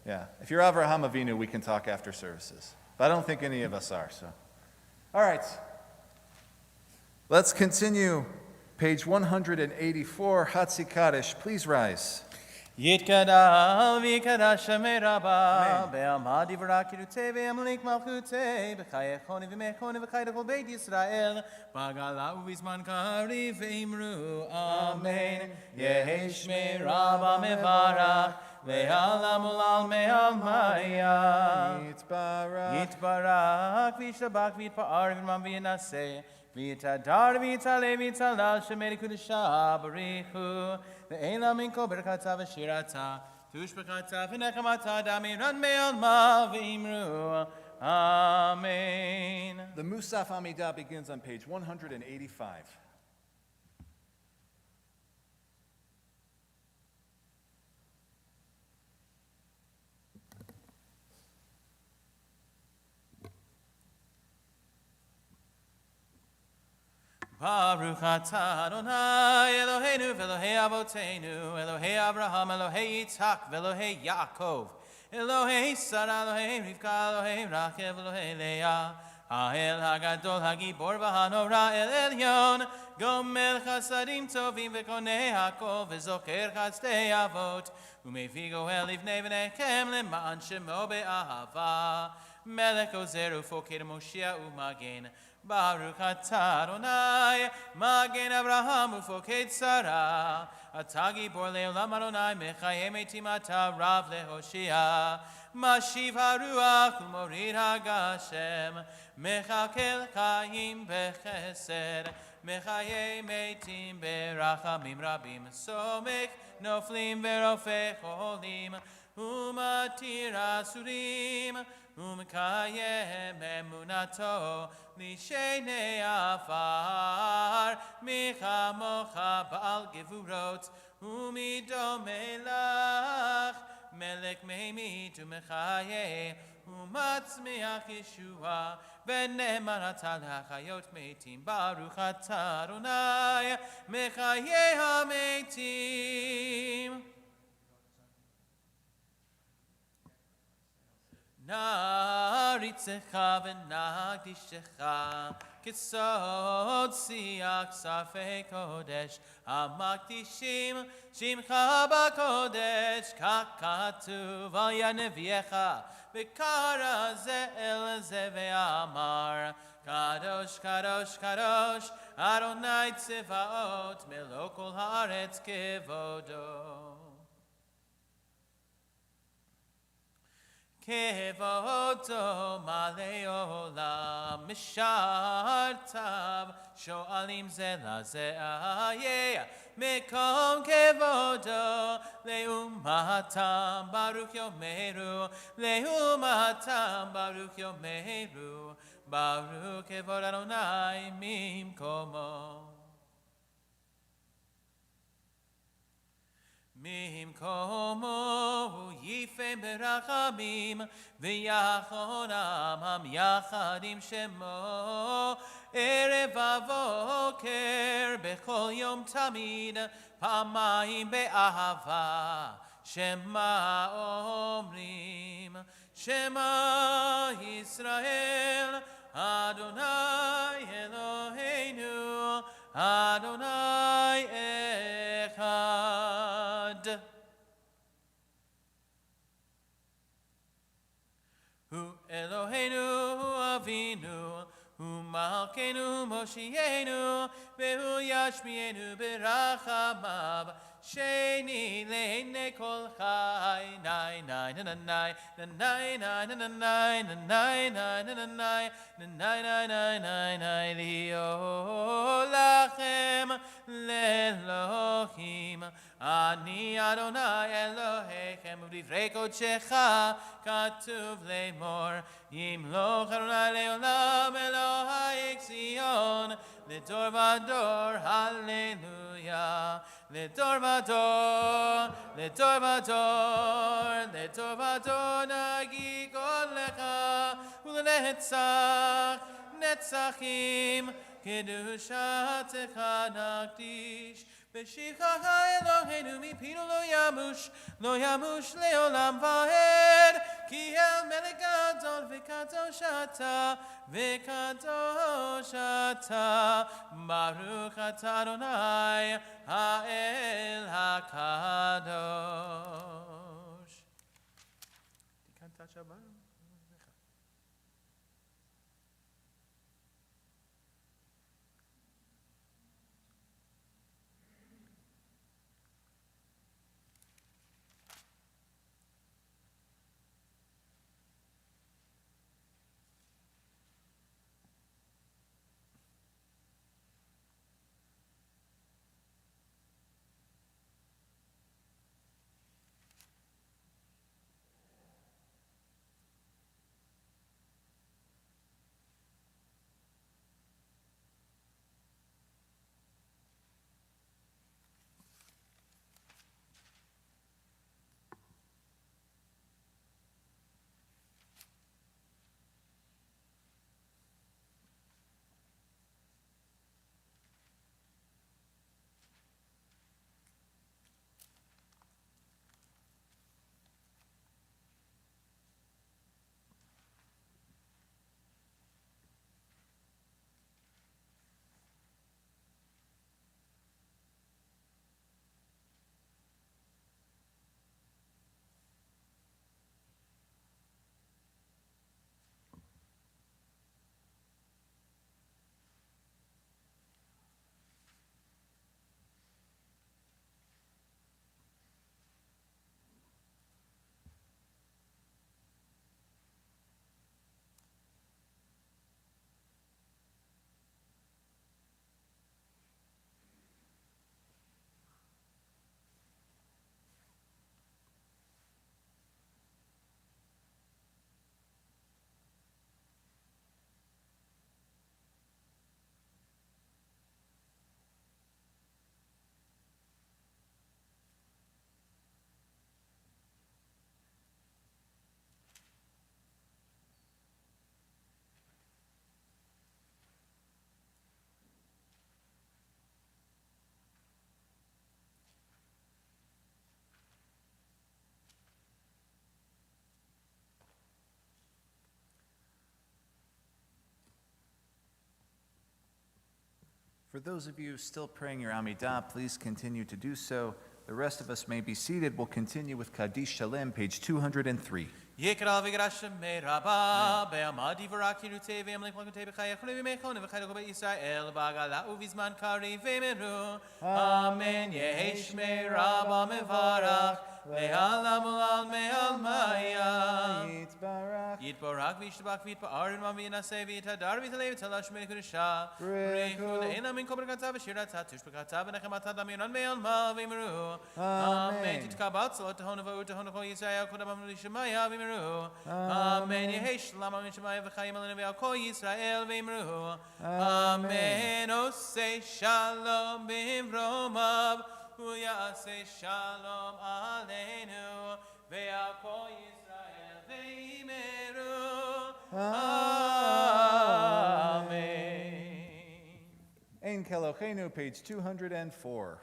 S1: yeah. If you're Avraham Avinu, we can talk after services. But I don't think any of us are, so. All right. Let's continue. Page 184, Hatzi Kaddish. Please rise.
S3: Yitkadal v'yikadash Shemei Rabba be'amad yivra kirutei ve'amlik malchutei b'chayechoni v'mechoni v'chayda kol Beit Yisrael b'gala u'bizman kariv ve'imru Amen. Yehi Shmei Rabba mevarach ve'alam ulal me'al maya Yitbarak v'yishtabak v'yitpa'ar v'yitman v'yinaseh v'yitadar v'yitaleh v'yitalal Shemei Kudusha barichu Ve'ela minko berkata v'shirata tushbekata v'nekamata damiran me'alma v'imru Amen.
S1: The Musaf Amidah begins on page 185.
S3: Baruch atah Adonai Eloheinu v'Elohei Avoteinu Elohei Abraham Elohei Yitzhak v'Elohei Yaakov Elohei Sarah Elohei Rivka Elohei Rachev Elohei Leah האל הגדול הגיבור והנורא אל עליון, גומל חסדים טובים וקונה הכל וזוכר חסדי אבות, ומביא גואל לבני בניכם למען שמו באהבה. מלך עוזר ופוקד מושיע ומגן, ברוך אתה אדוני, מגן אברהם ופוקד שרה. אתה גיבור לעולם אדוני, מחיי מתים אתה רב להושיע. משיב הרוח ומוריד הגשם, מכלכל חיים בחסד, מחיי מתים ברחמים רבים. סומך נופלים ורופא חולים, ומתיר אסורים, ומקיים אמונתו לשני עפר. מי כמוך בעל גבורות ומדומה לך, מלך ממית ומחיה ומצמיח ישועה, ונאמן אתה להחיות מתים. ברוך אתה אדוני מחיי המתים. נעריצך ונקדישך כסוד שיח שרפי קודש, המקדישים שמך בקודש, כך כתוב על יד נביאך, וקרא זה אל זה ואמר, קדוש קדוש קדוש אדוני צבאות, מלוא כל הארץ כבודו. כבודו מלא עולם, משרתיו שואלים זה לזה, איה מקום כבודו לאומתם ברוך יאמרו, לאומתם ברוך יאמרו, ברוך כבוד אדוני ממקומו. ממקומו הוא יפם ברחמים, ויחון עמם יחד עם שמו, ערב ובוקר בכל יום תמיד, פעמיים באהבה, שמה אומרים, שמה ישראל, אדוני אלוהינו, אדוני אחד. הוא אלוהינו, הוא אבינו, הוא מלכנו, מושיענו, והוא ישמיענו ברחמיו, שני לעיני כל חי. נאי נאי נאי נאי נאי נאי נאי נאי נאי נאי נאי נאי נאי נאי להיות לכם לאלוהים. אני אדוני אלוהיכם, ובדברי קודשך כתוב לאמור, ימלוך אדוני לעולם אלוהי ציון, לדור ודור, הללויה. לדור ודור, לדור ודור, לדור ודור נגיד לך, ולנצח נצחים קדושתך נקדיש. בשבחך אלוהינו מפינו לא ימוש, לא ימוש לעולם ועד, כי אל מלך גדול וקדוש אתה, וקדוש אתה. ברוך אתה אדוני האל הקדוש. תיקנת שבת?
S1: For those of you still praying your Amidah, please continue to do so. The rest of us may be seated. We'll continue with Kaddish Shalem, page 203.
S3: Yekral v'grashem meraba be'amadi v'rakirute ve'amlik lakute b'chayach v'mechon v'chayach b'Yisrael b'agala uvizman kari v'meru Amen yehesh meraba mevarach le'alam ulal me'al maya Yitbarak v'yishtabak v'yitba'arin v'yinaseh v'yitadar v'yitalev v'yitalash v'yikudisha Rechu le'ena min kol b'rkata v'shirata tush b'kata v'nechemata damiran me'al ma v'meru Amen titkabat tzalot tehonu v'u kol Yisrael kodam l'shemaya v'meru Amen yehesh lama min shemaya v'chayim alenu ve'al kol Yisrael v'imru Amen oseh shalom b'imromav u'yaseh shalom aleinu ve'al kol Yisrael v'imru Amen.
S1: Ein Keloheinu, page 204.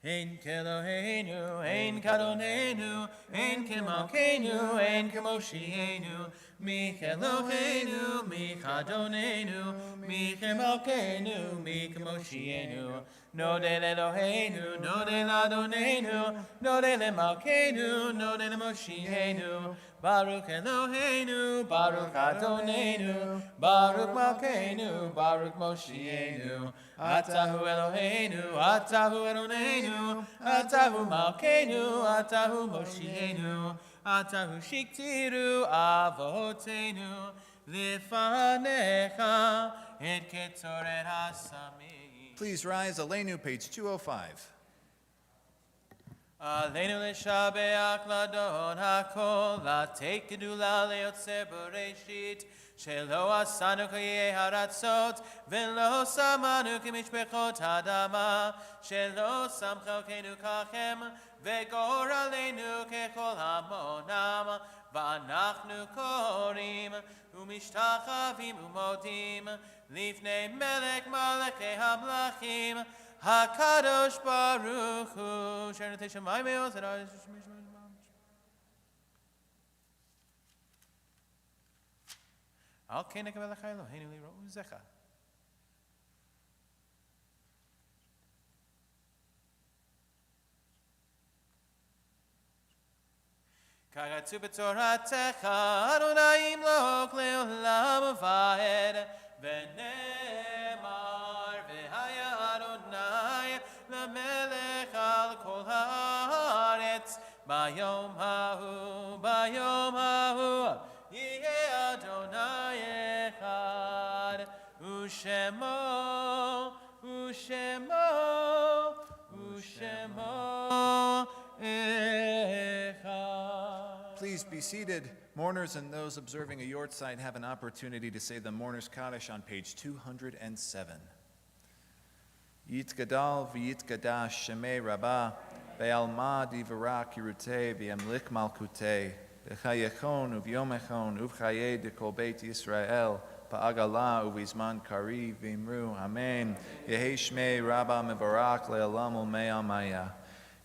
S3: Ein Keloheinu, Ein Kadonenu, Ein Kemalkeinu, Ein Kemoshienu, Mi Keloheinu, Mi Kadonenu, Mi Kemalkeinu, Mi Kemoshienu, No de Eloheinu, No de Ladonenu, No de Malkeinu, No de Moshienu, Baruch Eloheinu, Baruch Adonenu, Baruch Malkeinu, Baruch Moshienu, Atahu Eloheinu, Atahu Adonenu, Atahu Malkeinu, Atahu Moshienu, Atahu Shiktiru Avotenu, Lifanecha, Et Ketzoret Hasamim.
S1: Please rise, Aleinu, page 205.
S3: Aleinu leshabeach ladon hakol, latei kedula leotzer bereshit, shelo asanu k'yeh haratzot, velo samanu k'mishpechot hadama, shelo samchelkenu kachem, vegor aleinu kechol hamonam, v'anachnu korim, umishtachavim umodim, lifnei melech malachei hamlachim, HaKadosh Baruch Hu, Sher Notei Shemayim Ve'oz, Eroy Shemish Al Kei Nekaveh Lecha Eloheinu Li'Ro'uzecha. Karatzu b'Toratecha, Adonai Imloch Le'olam Va'ed, V'nemar V'haya Adonai L'melech al kol haaretz Bayom hahu Yeh Adonai echad U'shemo echad.
S1: Please be seated. Mourners and those observing a yortzeit have an opportunity to say the Mourner's Kaddish on page 207. Yitgadal v'yitgadash shemei rabbah, ve'alma divarak yirutei v'yamlik malkutei, v'chayechon uv'yomechon uv'chayei dekol beit Yisrael, ba'agala uv'izman kari v'imru, amen. Yehei shmei rabbah mevarak le'alam ulmei maya.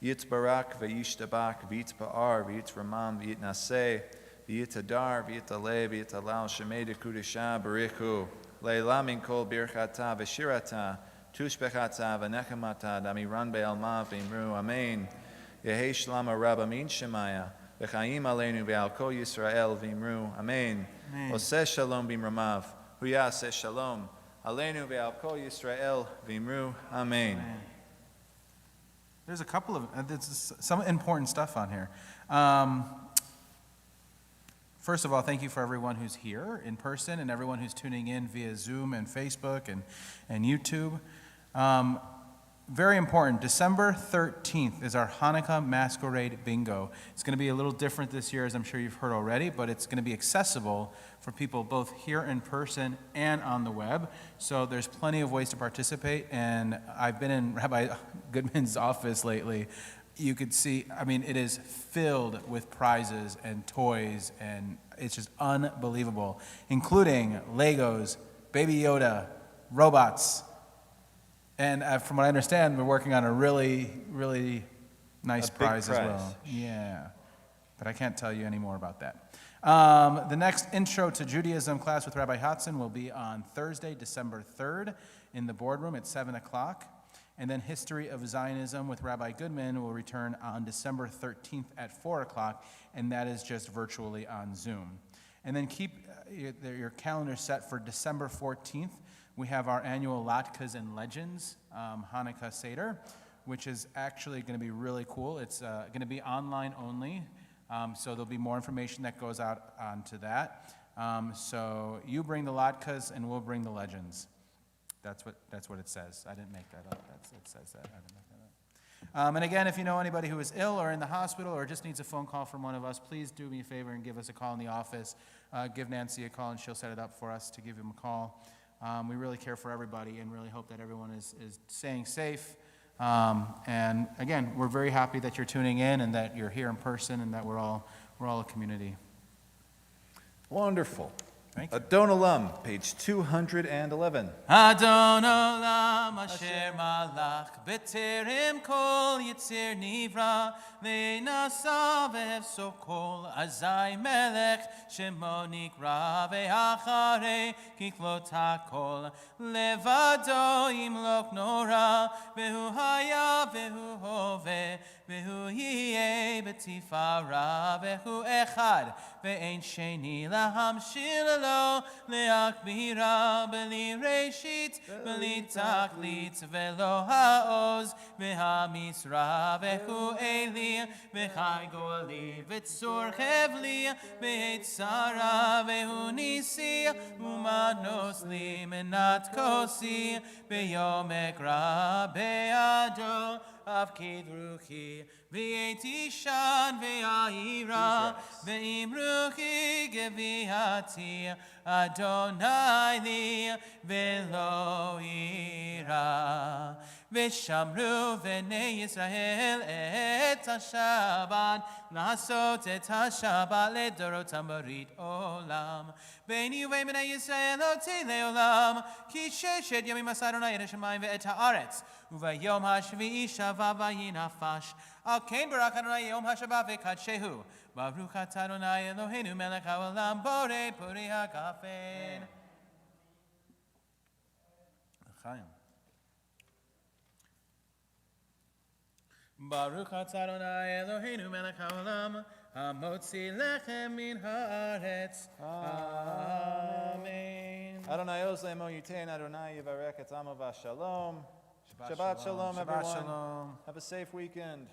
S1: Yitbarak v'yishtabak v'yitba'ar v'yitramam v'yitnaseh, v'yitadar v'yitaleh v'yitalal shemei dekudisha barichu, le'la min kol birchata v'shirata, tushbechata v'nechemata damiran be'alma v'imru, amen. Yehei shlama rabba min shemaya, v'chaim aleinu ve'al kol Yisrael v'imru, amen. Oseh shalom b'imramav, huyaseh shalom, aleinu ve'al kol Yisrael v'imru, amen.
S3: There's a couple of, there's some important stuff on here. First of all, thank you for everyone who's here in person and everyone who's tuning in via Zoom and Facebook and YouTube. Very important, December 13th is our Hanukkah Masquerade Bingo. It's going to be a little different this year, as I'm sure you've heard already, but it's going to be accessible for people both here in person and on the web. So there's plenty of ways to participate, and I've been in Rabbi Goodman's office lately. You could see, I mean, it is filled with prizes and toys, and it's just unbelievable, including Legos, Baby Yoda, robots. And from what I understand, we're working on a really, really nice prize as well. Yeah, but I can't tell you any more about that. The next Intro to Judaism class with Rabbi Hodson will be on Thursday, December 3rd. in the boardroom at 7 o'clock. And then History of Zionism with Rabbi Goodman will return on December 13th at 4 o'clock, and that is just virtually on Zoom. And then keep your calendar set for December 14th. We have our annual Latkes and Legends Hanukkah Seder, which is actually going to be really cool. It's going to be online only, so there'll be more information that goes out onto that. So you bring the Latkes and we'll bring the Legends. That's what it says. I didn't make that up. It says that. I didn't make that up. And again, if you know anybody who is ill or in the hospital or just needs a phone call from one of us, please do me a favor and give us a call in the office. Give Nancy a call and she'll set it up for us to give him a call. We really care for everybody and really hope that everyone is staying safe. And again, we're very happy that you're tuning in and that you're here in person and that we're all a community.
S1: Wonderful.
S3: Thank you.
S1: Adon Olam, page 211.
S3: Adon Olam asher malach b'terem kol yitzir nivra ve'nasa ve'efso kol azai melech shemo nikra ve'acharei kiklot hakol levado imlok nora ve'hu haya ve'hu hove ve'hu yeh b'tifara ve'hu echad ve'ein sheni lahamshil lo leakbira beli reshit beli taklit velo haoz vehamisra vehu eli vechai goli v'tzor chevli v'etzara vehu nisi umanos li menat kosi beyom ekra be'ado Avkid ruchi v'etishan ve'ayira ve'im ruchi geviati Adonai li ve'lo ira v'shamru v'nei Yisrael et ha-Shabbat לעשות את השבת לדורותם ברית עולם. בין יהיו בני ישראל אותי לעולם, כי ששת ימים עשה אדוני את השמיים ואת הארץ, וביום השביעי שבה ויהי נפש. על כן ברך אדוני יום השבת וקדשהו. ברוך אתה אדוני אלוהינו מלך העולם בורא פורי הכפן. לחיים. Baruch atah Adonai Eloheinu melech haolam hamotzi lechem min haaretz. Amen.
S1: Adonai oz le'mo yitain, Adonai yivarek et amo v'shalom. Shabbat shalom, everyone.
S3: Shabbat shalom.
S1: Have a safe weekend.